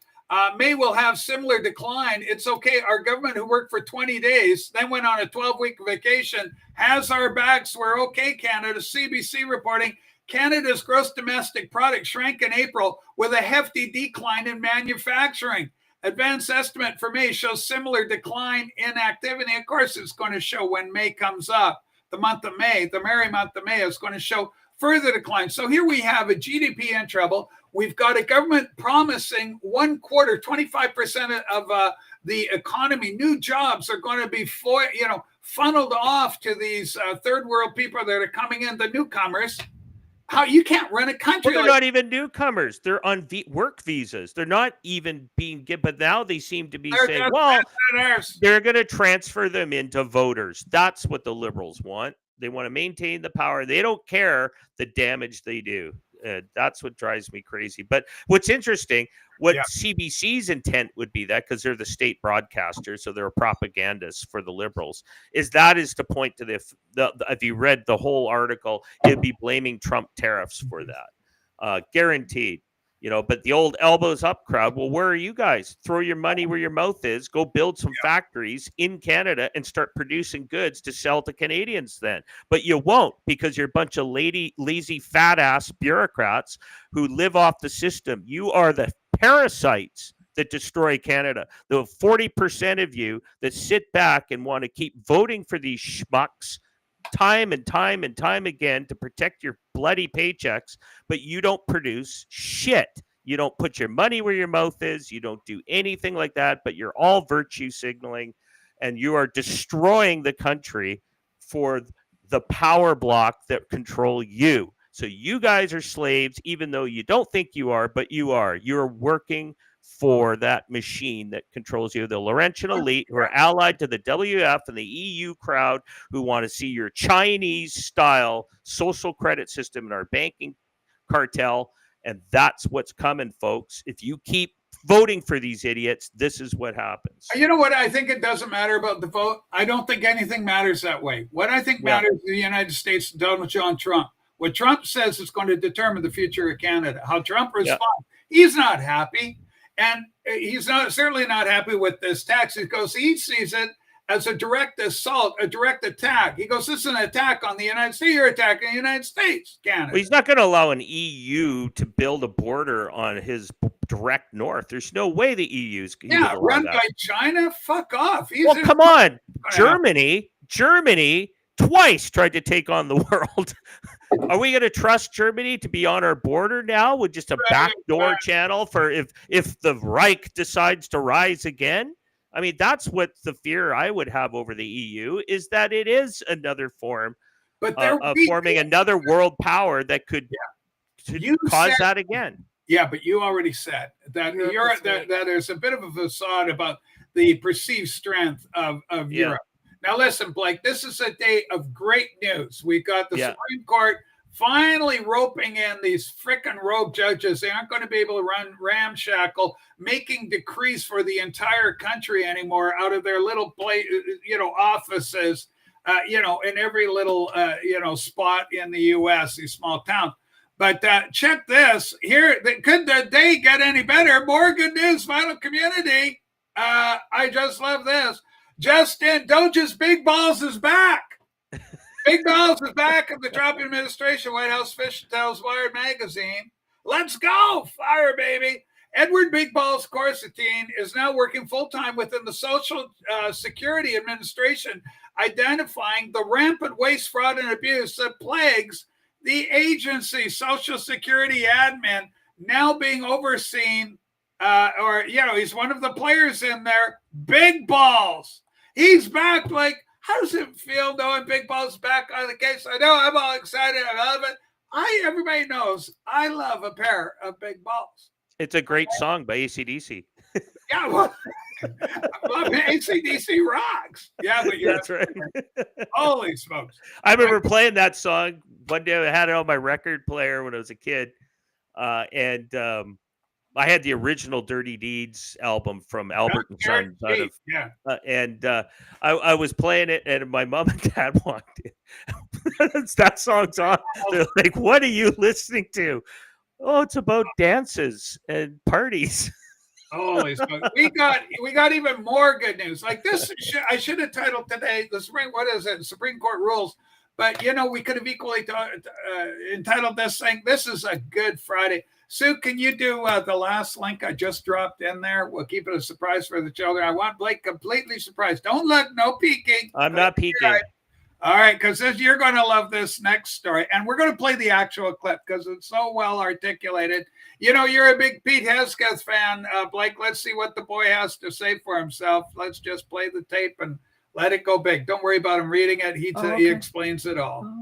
May will have similar decline. It's okay. Our government, who worked for 20 days, then went on a 12-week vacation, has our backs. We're okay, Canada. CBC reporting Canada's gross domestic product shrank in April with a hefty decline in manufacturing. Advanced estimate for May shows similar decline in activity. Of course, it's going to show when May comes up. The month of May, the merry month of May, is going to show further decline. So here we have a GDP in trouble. We've got a government promising 1/4, 25% of the economy, new jobs are going to be funneled off to these third world people that are coming in, the newcomers. How you can't run a country? Well, they're not even newcomers. They're on work visas. They're not even being given. But now they seem to be saying, well, they're going to transfer them into voters. That's what the liberals want. They want to maintain the power. They don't care the damage they do. That's what drives me crazy. But what's interesting, CBC's intent would be that, because they're the state broadcasters, so they're propagandists for the liberals, is to point to the if you read the whole article, it'd be blaming Trump tariffs for that. Guaranteed. But the old elbows up crowd, well, where are you guys? Throw your money where your mouth is. Go build some factories in Canada and start producing goods to sell to Canadians then. But you won't, because you're a bunch of lazy, fat-ass bureaucrats who live off the system. You are the parasites that destroy Canada. The 40% of you that sit back and want to keep voting for these schmucks time and time and time again to protect your bloody paychecks, but you don't produce shit. You don't put your money where your mouth is. You don't do anything like that, but you're all virtue signaling, and you are destroying the country for the power block that control you. So you guys are slaves, even though you don't think you are, but you are. You're working for that machine that controls you, the Laurentian elite who are allied to the WF and the EU crowd who want to see your Chinese-style social credit system in our banking cartel. And that's what's coming, folks. If you keep voting for these idiots, this is what happens. You know what? I think it doesn't matter about the vote. I don't think anything matters that way. What I think matters is the United States done with John Trump. What Trump says is going to determine the future of Canada. How Trump responds. He's not happy. And he's certainly not happy with this tax. He sees it as a direct assault, a direct attack. He goes, this is an attack on the United States. You're attacking the United States, Canada. Well, he's not going to allow an EU to build a border on his direct north. There's no way the EU's run by China. Fuck off. Come on. Germany twice tried to take on the world. Are we going to trust Germany to be on our border now with just a backdoor channel for if the Reich decides to rise again? I mean, that's what the fear I would have over the EU is that it is another form of forming another world power that could cause that again. Yeah, but you already said that that there's a bit of a facade about the perceived strength of Europe. Now, listen, Blake, this is a day of great news. We've got the Supreme Court finally roping in these frickin' rogue judges. They aren't going to be able to run ramshackle, making decrees for the entire country anymore out of their little offices, in every little, spot in the U.S., these small towns. But check this. Here, could the day get any better? More good news, Vital Community. I just love this. Justin Doge's Big Balls is back. Big Balls is back of the Trump administration. White House official tells Wired magazine. Let's go, fire baby. Edward Big Balls Corsetine is now working full-time within the Social Security Administration, identifying the rampant waste, fraud, and abuse that plagues the agency. Social Security admin now being overseen, he's one of the players in there. Big Balls. He's back. Like, how does it feel knowing Big Balls back on the case? I know I'm all excited. I love it. Everybody knows I love a pair of big balls. It's a great song by AC/DC. Yeah, well, AC/DC rocks. Yeah, but that's right. Holy smokes! I remember playing that song one day. I had it on my record player when I was a kid, and I had the original Dirty Deeds album from Albert and Sons. I was playing it, and my mom and dad walked in. That song's on. They're like, "What are you listening to?" Oh, it's about dances and parties. Holy smokes! We got even more good news. Like this, I should have titled today the Supreme Court rules. But we could have equally entitled this thing. This is a good Friday. Sue, can you do the last link I just dropped in there? We'll keep it a surprise for the children. I want Blake completely surprised. Don't look, no peeking. I'm not peeking. All right, because you're going to love this next story. And we're going to play the actual clip because it's so well articulated. You're a big Pete Hegseth fan, Blake. Let's see what the boy has to say for himself. Let's just play the tape and let it go big. Don't worry about him reading it. He explains it all.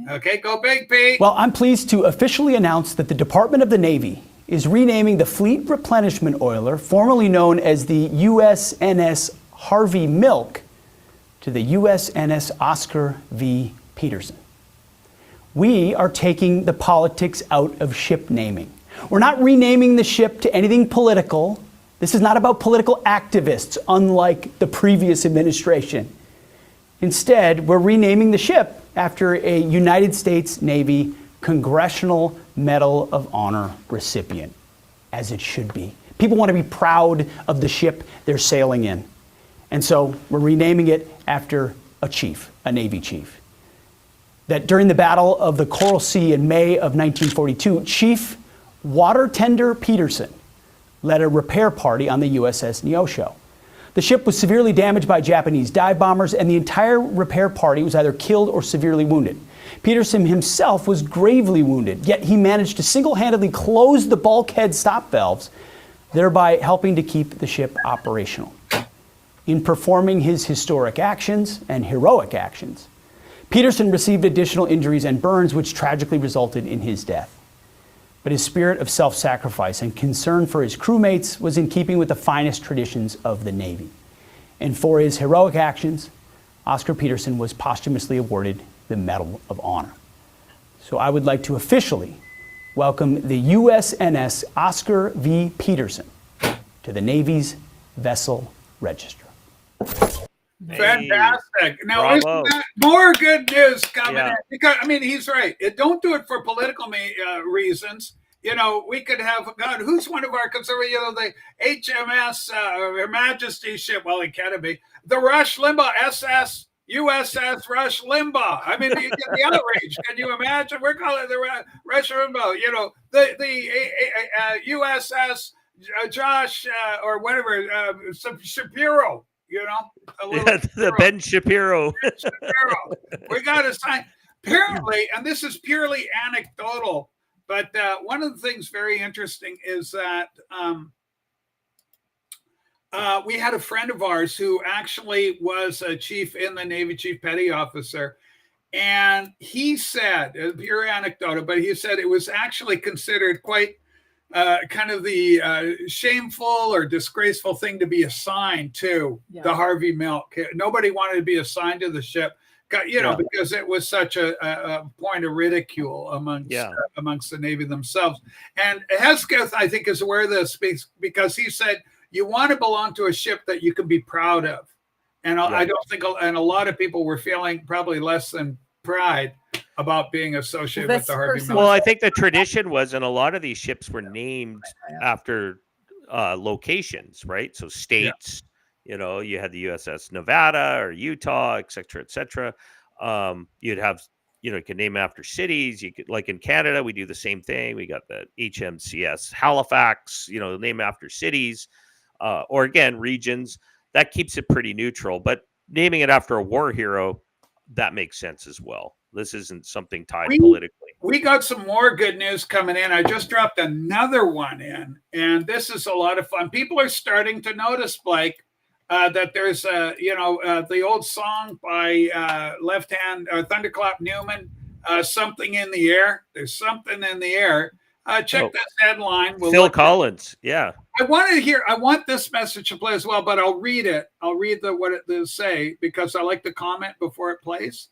Okay, go big, Pete. Well, I'm pleased to officially announce that the Department of the Navy is renaming the Fleet Replenishment Oiler, formerly known as the USNS Harvey Milk, to the USNS Oscar V. Peterson. We are taking the politics out of ship naming. We're not renaming the ship to anything political. This is not about political activists, unlike the previous administration. Instead, we're renaming the ship after a United States Navy Congressional Medal of Honor recipient, as it should be. People want to be proud of the ship they're sailing in. And so we're renaming it after a chief, a Navy chief. That during the Battle of the Coral Sea in May of 1942, Chief Water Tender Peterson led a repair party on the USS Neosho. The ship was severely damaged by Japanese dive bombers, and the entire repair party was either killed or severely wounded. Peterson himself was gravely wounded, yet he managed to single-handedly close the bulkhead stop valves, thereby helping to keep the ship operational. In performing his historic actions and heroic actions, Peterson received additional injuries and burns, which tragically resulted in his death. But his spirit of self-sacrifice and concern for his crewmates was in keeping with the finest traditions of the Navy. And for his heroic actions, Oscar Peterson was posthumously awarded the Medal of Honor. So I would like to officially welcome the USNS Oscar V. Peterson to the Navy's Vessel Register. Fantastic. Now, bravo. isn't that more good news coming Yeah. in? Because, I mean, he's right. Don't do it for political reasons. You know, we could have, God, who's one of our conservative, you know, the HMS, Her Majesty's ship, well, it can't be, the Rush Limbaugh, USS Rush Limbaugh. I mean, you get the outrage. Can you imagine? We're calling it the Rush Limbaugh, you know, the USS Josh or whatever, Shapiro. You know, The Ben Shapiro. We got to sign. Apparently, and this is purely anecdotal, but one of the things very interesting is that we had a friend of ours who actually was a chief in the Navy, chief petty officer. And he said, pure anecdotal, but he said it was actually considered quite kind of the shameful or disgraceful thing to be assigned to the Harvey Milk. Nobody wanted to be assigned to the ship, you know, because it was such a point of ridicule amongst the Navy themselves. And Hesketh, I think, is aware of this because he said, you want to belong to a ship that you can be proud of. And I don't think, and a lot of people were feeling probably less than pride about being associated with the Harvey Milk. Well, I think the tradition was, and a lot of these ships were named after locations, right? So states, you know, you had the USS Nevada or Utah, et cetera, et cetera. You'd have, you know, you could name after cities. You could, like in Canada, we do the same thing. We got the HMCS Halifax, you know, name after cities, or again, regions. That keeps it pretty neutral. But naming it after a war hero, that makes sense as well. This isn't something tied politically. We got some more good news coming in. I just dropped another one in, and this is a lot of fun. People are starting to notice, Blake, that there's the old song by Left Hand Thunderclap Newman, "Something in the Air." There's something in the air. Check this headline. Phil Collins, yeah. I want this message to play as well, but I'll read it. I'll read what it say because I like to comment before it plays.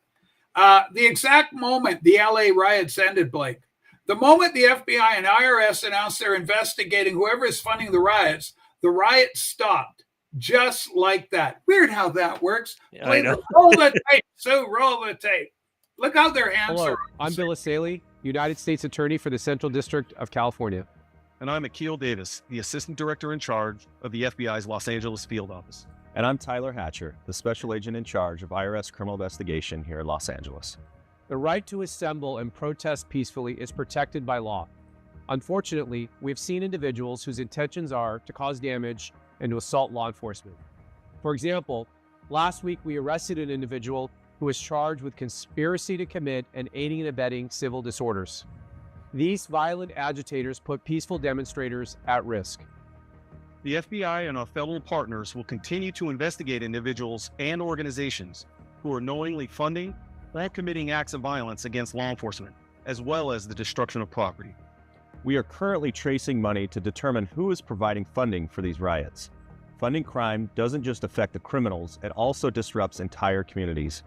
The exact moment the LA riots ended, Blake, the moment the FBI and IRS announced they're investigating whoever is funding the riots stopped just like that. Weird how that works. Yeah, I know. Roll the tape, Sue, roll the tape. Look how their hands Hello, are. I'm Bill Asaley, United States Attorney for the Central District of California. And I'm Akil Davis, the Assistant Director in charge of the FBI's Los Angeles Field Office. And I'm Tyler Hatcher, the Special Agent in charge of IRS Criminal Investigation here in Los Angeles. The right to assemble and protest peacefully is protected by law. Unfortunately, we have seen individuals whose intentions are to cause damage and to assault law enforcement. For example, last week we arrested an individual who was charged with conspiracy to commit and aiding and abetting civil disorders. These violent agitators put peaceful demonstrators at risk. The FBI and our federal partners will continue to investigate individuals and organizations who are knowingly funding or committing acts of violence against law enforcement, as well as the destruction of property. We are currently tracing money to determine who is providing funding for these riots. Funding crime doesn't just affect the criminals, it also disrupts entire communities.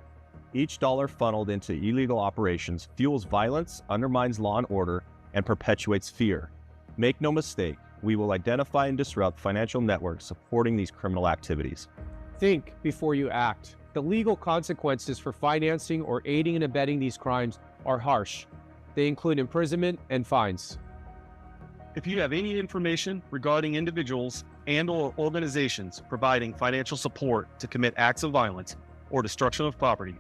Each dollar funneled into illegal operations fuels violence, undermines law and order, and perpetuates fear. Make no mistake, we will identify and disrupt financial networks supporting these criminal activities. Think before you act. The legal consequences for financing or aiding and abetting these crimes are harsh. They include imprisonment and fines. If you have any information regarding individuals and/or organizations providing financial support to commit acts of violence or destruction of property,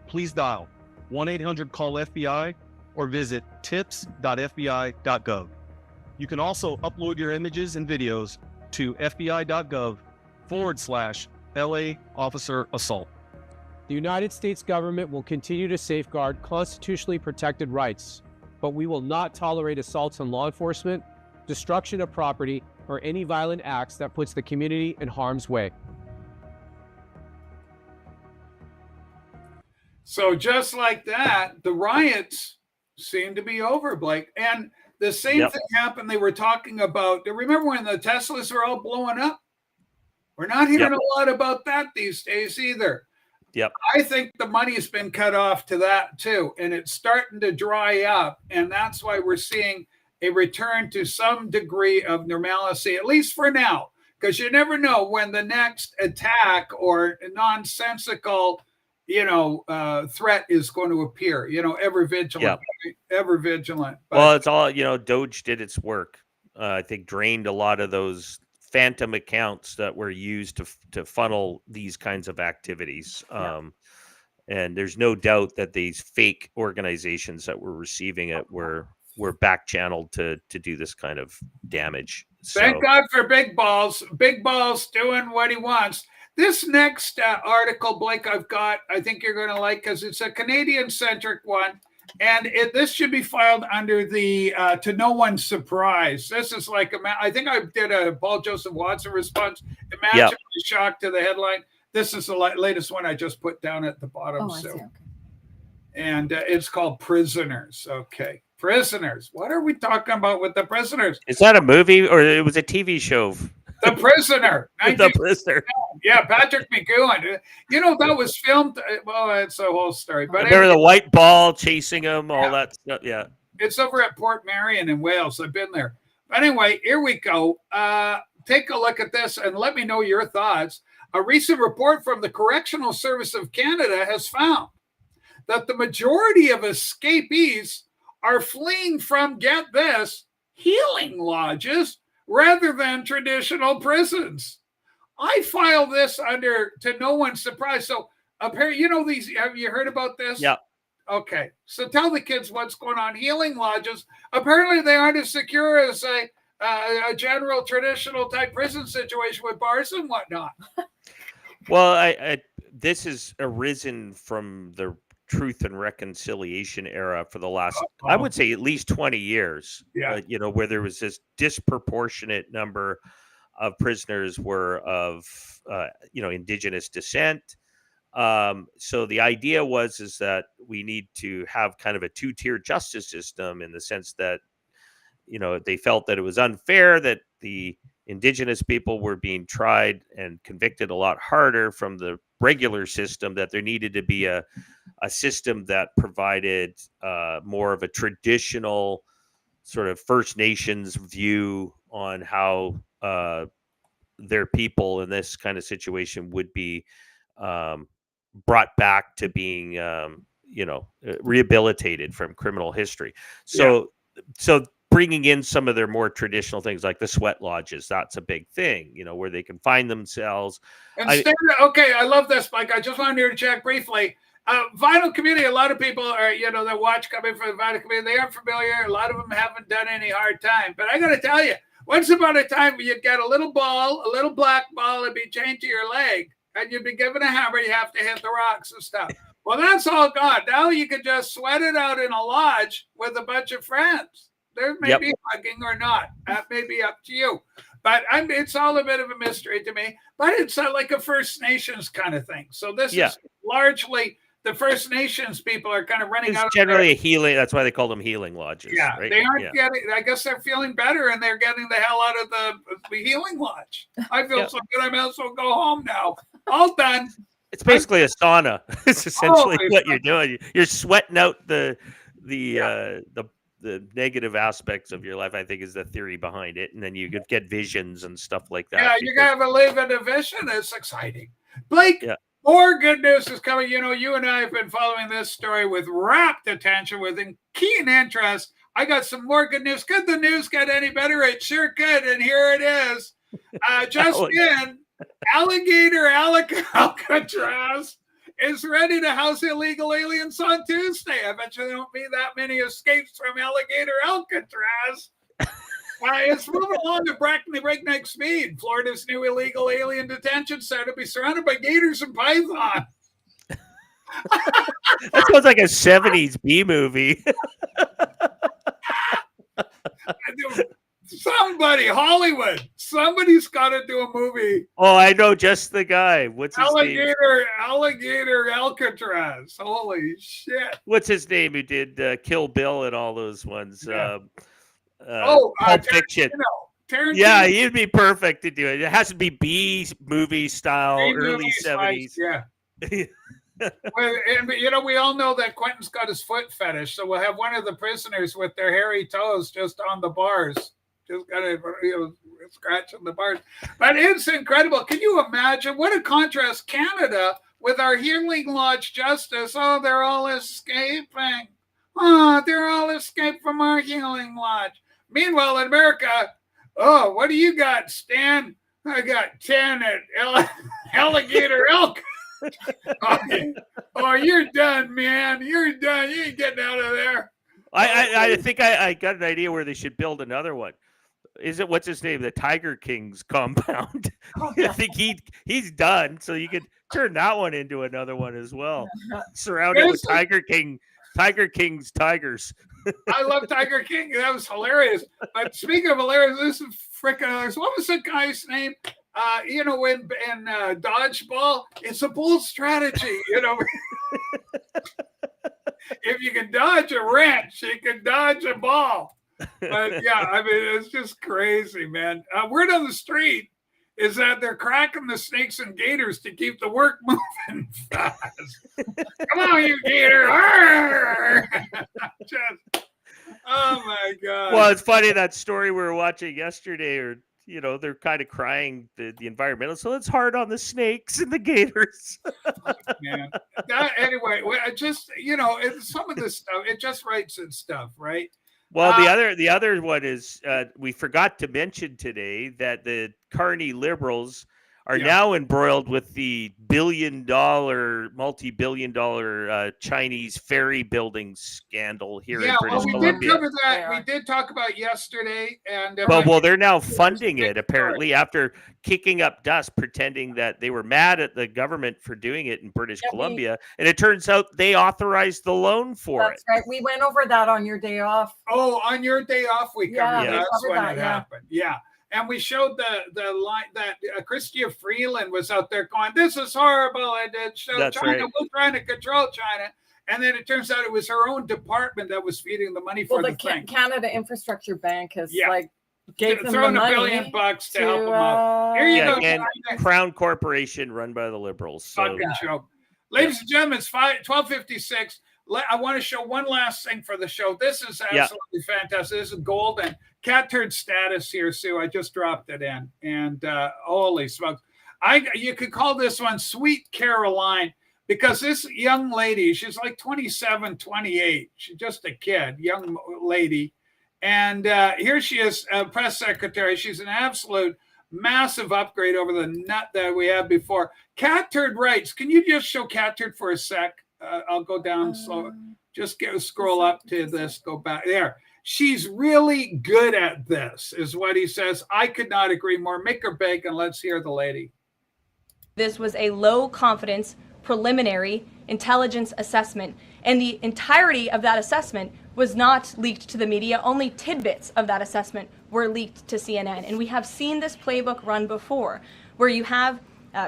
please dial 1-800-CALL-FBI or visit tips.fbi.gov. You can also upload your images and videos to fbi.gov LA officer assault. The United States government will continue to safeguard constitutionally protected rights, but we will not tolerate assaults on law enforcement, destruction of property, or any violent acts that puts the community in harm's way. So just like that, the riots seem to be over, Blake. And the same thing happened. They were talking about, remember when the Teslas were all blowing up? We're not hearing a lot about that these days either. Yep. I think the money's been cut off to that too, and it's starting to dry up. And that's why we're seeing a return to some degree of normalcy, at least for now, because you never know when the next attack or nonsensical, threat is going to appear. Ever vigilant, ever vigilant. But, well, it's all, Doge did its work. I think drained a lot of those phantom accounts that were used to funnel these kinds of activities. And there's no doubt that these fake organizations that were receiving it were back channeled to do this kind of damage. Thank God for Big Balls. Big Balls doing what he wants. This next article, Blake, I think you're going to like, because it's a Canadian-centric one. And this should be filed under the to no one's surprise. This is like, I think I did a Paul Joseph Watson response. Imagine the shock to the headline. This is the latest one I just put down at the bottom. I see. Okay. And it's called Prisoners. Okay. Prisoners. What are we talking about with the prisoners? Is that a movie or it was a TV show? The Prisoner. The Prisoner. Yeah, Patrick McGowan. That was filmed. Well, it's a whole story. But remember the white ball chasing him, all that stuff. Yeah. It's over at Port Marion in Wales. I've been there. But anyway, here we go. Take a look at this and let me know your thoughts. A recent report from the Correctional Service of Canada has found that the majority of escapees are fleeing from, get this, healing lodges rather than traditional prisons. I file this under to no one's surprise. So apparently, these, have you heard about this? Yeah. Okay. So tell the kids what's going on. Healing lodges, apparently they aren't as secure as a general traditional type prison situation with bars and whatnot. Well, this has arisen from the Truth and Reconciliation era for the last, I would say, at least 20 years. Yeah. Where there was this disproportionate number of prisoners were of, indigenous descent. So the idea is that we need to have kind of a two-tier justice system, in the sense that, they felt that it was unfair that the indigenous people were being tried and convicted a lot harder from the regular system, that there needed to be a system that provided more of a traditional sort of First Nations view on how their people in this kind of situation would be brought back to being, rehabilitated from criminal history. So bringing in some of their more traditional things like the sweat lodges, that's a big thing, where they can find themselves. I love this, Mike. I just wanted to check briefly. Vinyl community, a lot of people are, that watch coming from the vinyl community, they aren't familiar. A lot of them haven't done any hard time. But I got to tell you, once upon a time, you'd get a little ball, a little black ball, it'd be chained to your leg, and you'd be given a hammer, you have to hit the rocks and stuff. Well, that's all gone. Now you can just sweat it out in a lodge with a bunch of friends. There may be hugging or not. That may be up to you. But it's all a bit of a mystery to me. But it's like a First Nations kind of thing. So this is largely the First Nations people are kind of running out. It's generally a healing. That's why they call them healing lodges. Yeah, right? They aren't getting. I guess they're feeling better and they're getting the hell out of the healing lodge. I feel so good. I might as well go home now. All done. It's basically a sauna. It's essentially what you're doing. You're sweating out the negative aspects of your life, I think, is the theory behind it. And then you could get visions and stuff like that. Yeah, you're going to live in a vision. It's exciting. Blake, more good news is coming. You and I have been following this story with rapt attention, with keen interest. I got some more good news. Could the news get any better? It sure could. And here it is. Just in, Alligator Alcatraz is ready to house illegal aliens on Tuesday. I bet you there won't be that many escapes from Alligator Alcatraz. It's moving along at breakneck speed. Florida's new illegal alien detention center to be surrounded by gators and python. That sounds like a 70s B movie. Somebody, Hollywood, somebody's got to do a movie. Oh, I know just the guy. What's his name? Alligator Alcatraz. Holy shit. What's his name who did Kill Bill and all those ones? Yeah. Pulp Fiction. Tarantino. Yeah, he'd be perfect to do it. It has to be B movie style, early B-movie 70s. Yeah. Well, and, we all know that Quentin's got his foot fetish, so we'll have one of the prisoners with their hairy toes just on the bars. Just got to scratch on the bars. But it's incredible. Can you imagine what a contrast Canada with our Healing Lodge justice? Oh, they're all escaping. Oh, they're all escaped from our Healing Lodge. Meanwhile, in America, oh, what do you got, Stan? I got 10 at Alligator Elk. Oh, you're done, man. You're done. You ain't getting out of there. I think I got an idea where they should build another one. Is it, what's his name? The Tiger King's compound. I think he's done, so you could turn that one into another one as well. Surrounded with Tiger King's tigers. I love Tiger King. That was hilarious. But speaking of hilarious, this is freaking hilarious. What was the guy's name? In dodgeball, it's a bold strategy. If you can dodge a wrench, you can dodge a ball. But yeah, I mean, it's just crazy, man. Word on the street is that they're cracking the snakes and gators to keep the work moving fast. Come on, you gator! Oh my God. Well, it's funny, that story we were watching yesterday, or they're kind of crying, the environmentalists. So it's hard on the snakes and the gators. Man. Anyway, some of this stuff, it just writes and stuff, right? Well, the other one is we forgot to mention today that the Carney Liberals are now embroiled with the multi-billion-dollar Chinese ferry building scandal here in British Columbia. Did cover that. We did talk about yesterday, and they're now funding it apparently after kicking up dust, pretending that they were mad at the government for doing it in British Columbia, and it turns out they authorized the loan for it. That's right. We went over that on your day off. Oh, on your day off, we covered that. That's when it happened. Yeah. And we showed the line that Chrystia Freeland was out there going, "This is horrible," and China, we're trying to control China. And then it turns out it was her own department that was feeding the money for the thing. Canada Infrastructure Bank has gave them thrown the money $1 billion to help them out. Here you go, and Crown Corporation run by the Liberals. So. Joke. Ladies and gentlemen, it's 12:56. I want to show one last thing for the show. This is absolutely fantastic. This is golden. Cat turd status here, Sue. I just dropped it in. And holy smokes. You could call this one Sweet Caroline, because this young lady, she's like 27, 28. She's just a kid, young lady. And here she is, press secretary. She's an absolute massive upgrade over the nut that we had before. Cat turd writes, can you just show cat turd for a sec? I'll go down slow. Just scroll up to this, go back there. She's really good at this, is what he says. I could not agree more. Make her big, and let's hear the lady. This was a low confidence preliminary intelligence assessment, and the entirety of that assessment was not leaked to the media. Only tidbits of that assessment were leaked to CNN. And we have seen this playbook run before, where you have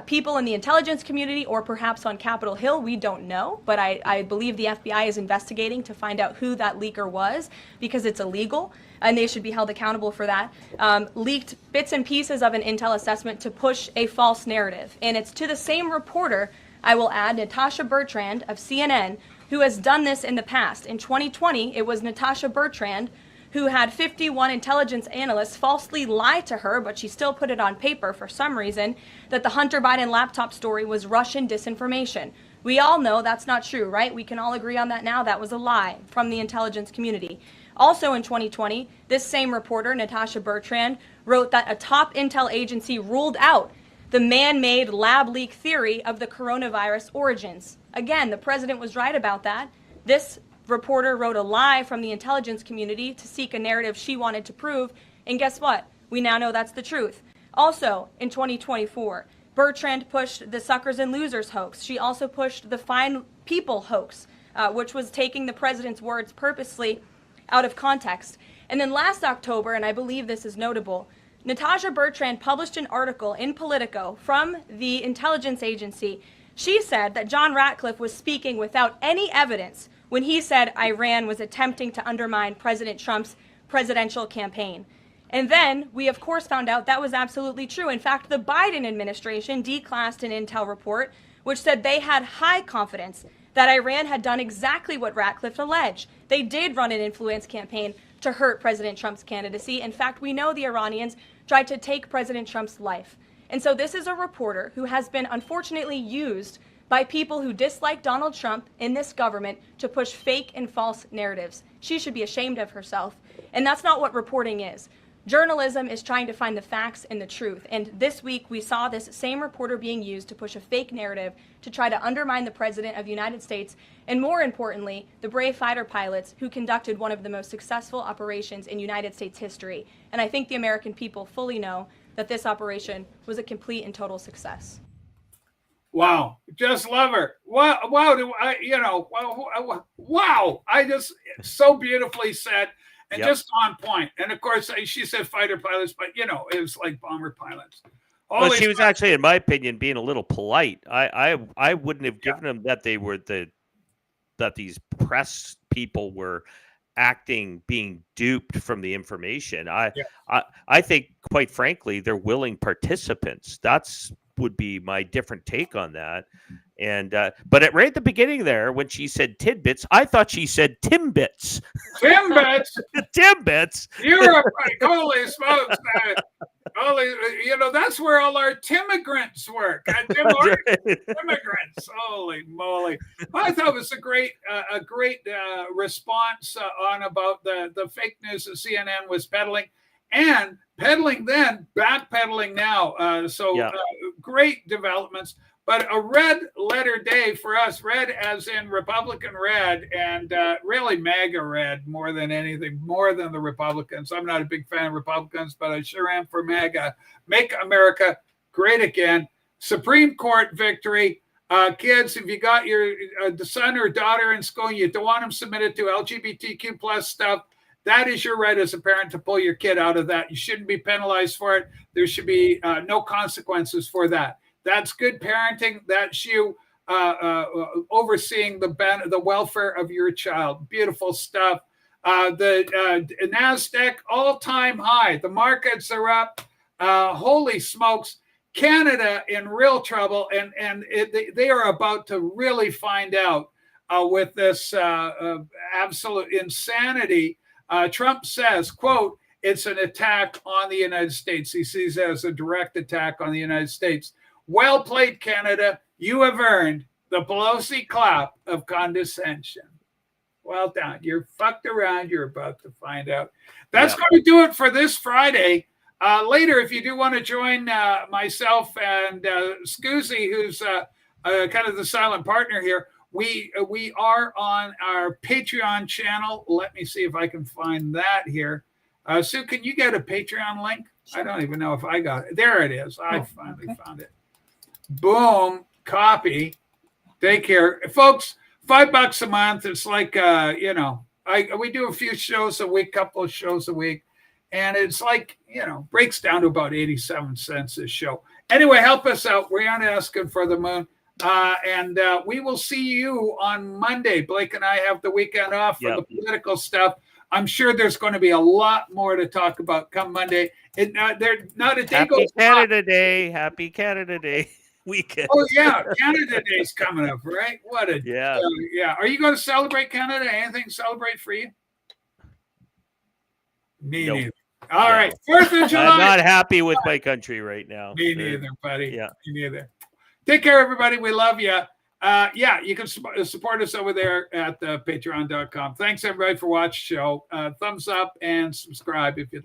people in the intelligence community, or perhaps on Capitol Hill, we don't know, but I believe the FBI is investigating to find out who that leaker was, because it's illegal and they should be held accountable for that. Leaked bits and pieces of an intel assessment to push a false narrative. And it's to the same reporter, I will add, Natasha Bertrand of CNN, who has done this in the past. In 2020, it was Natasha Bertrand who had 51 intelligence analysts falsely lie to her, but she still put it on paper for some reason, that the Hunter Biden laptop story was Russian disinformation. We all know that's not true, right? We can all agree on that now. That was a lie from the intelligence community. Also in 2020, this same reporter, Natasha Bertrand, wrote that a top intel agency ruled out the man-made lab leak theory of the coronavirus origins. Again, the president was right about that. This reporter wrote a lie from the intelligence community to seek a narrative she wanted to prove. And guess what? We now know that's the truth. Also, in 2024, Bertrand pushed the suckers and losers hoax. She also pushed the fine people hoax, which was taking the president's words purposely out of context. And then last October, and I believe this is notable, Natasha Bertrand published an article in Politico from the intelligence agency. She said that John Ratcliffe was speaking without any evidence when he said Iran was attempting to undermine President Trump's presidential campaign. And then we, of course, found out that was absolutely true. In fact, the Biden administration declassed an intel report which said they had high confidence that Iran had done exactly what Ratcliffe alleged. They did run an influence campaign to hurt President Trump's candidacy. In fact, we know the Iranians tried to take President Trump's life. And so this is a reporter who has been unfortunately used by people who dislike Donald Trump in this government to push fake and false narratives. She should be ashamed of herself. And that's not what reporting is. Journalism is trying to find the facts and the truth. And this week we saw this same reporter being used to push a fake narrative to try to undermine the President of the United States, and more importantly, the brave fighter pilots who conducted one of the most successful operations in United States history. And I think the American people fully know that this operation was a complete and total success. Wow, just love her. Wow, wow. I just, so beautifully said. And just on point. And of course, she said fighter pilots, but it was like bomber pilots. Well, she was actually, in my opinion, being a little polite. I wouldn't have given them that they were that these press people were being duped from the information. I think, quite frankly, they're willing participants. That's would be my different take on that. And but right at the beginning there, when she said tidbits, I thought she said Timbits. Timbits. Timbits. You're holy smokes, man. Holy, that's where all our Timmigrants work. Immigrants. Holy moly! I thought it was a great response on about the fake news that CNN was peddling. And peddling then, backpedaling now. Great developments. But a red letter day for us, red as in Republican red, and really MAGA red more than anything, more than the Republicans. I'm not a big fan of Republicans, but I sure am for MAGA. Make America great again. Supreme Court victory. Kids, if you got your son or daughter in school, you don't want them submitted to LGBTQ plus stuff, that is your right as a parent to pull your kid out of that. You shouldn't be penalized for it. There should be no consequences for that. That's good parenting. That's you overseeing the welfare of your child. Beautiful stuff. The NASDAQ all-time high. The markets are up. Holy smokes. Canada in real trouble, and they are about to really find out with this absolute insanity. Trump says, quote, it's an attack on the United States. He sees it as a direct attack on the United States. Well played, Canada. You have earned the Pelosi clap of condescension. Well done. You're fucked around. You're about to find out. That's going to do it for this Friday. Later, if you do want to join myself and Scoozy, who's kind of the silent partner here, we are on our Patreon channel. Let me see if I can find that here. Sue, can you get a Patreon link? Sure. I don't even know if I got it. There it is. I finally found it. Boom. Copy. Take care. Folks, $5 a month. It's like, we do a few shows a week, couple of shows a week. And it's like, breaks down to about 87 cents a show. Anyway, help us out. We aren't asking for the moon. And we will see you on Monday. Blake and I have the weekend off for the political stuff. I'm sure there's going to be a lot more to talk about come Monday. They're not a day Happy goes Canada Day. Happy Canada Day weekend. Oh, yeah. Canada Day's coming up, right? What a yeah. Are you going to celebrate Canada? Anything to celebrate for you? Me neither. All right. 4th of July. I'm not happy with my country right now. Me neither, buddy. Yeah. Me neither. Take care, everybody. We love you. You can support us over there at patreon.com. Thanks, everybody, for watching the show. Thumbs up and subscribe if you'd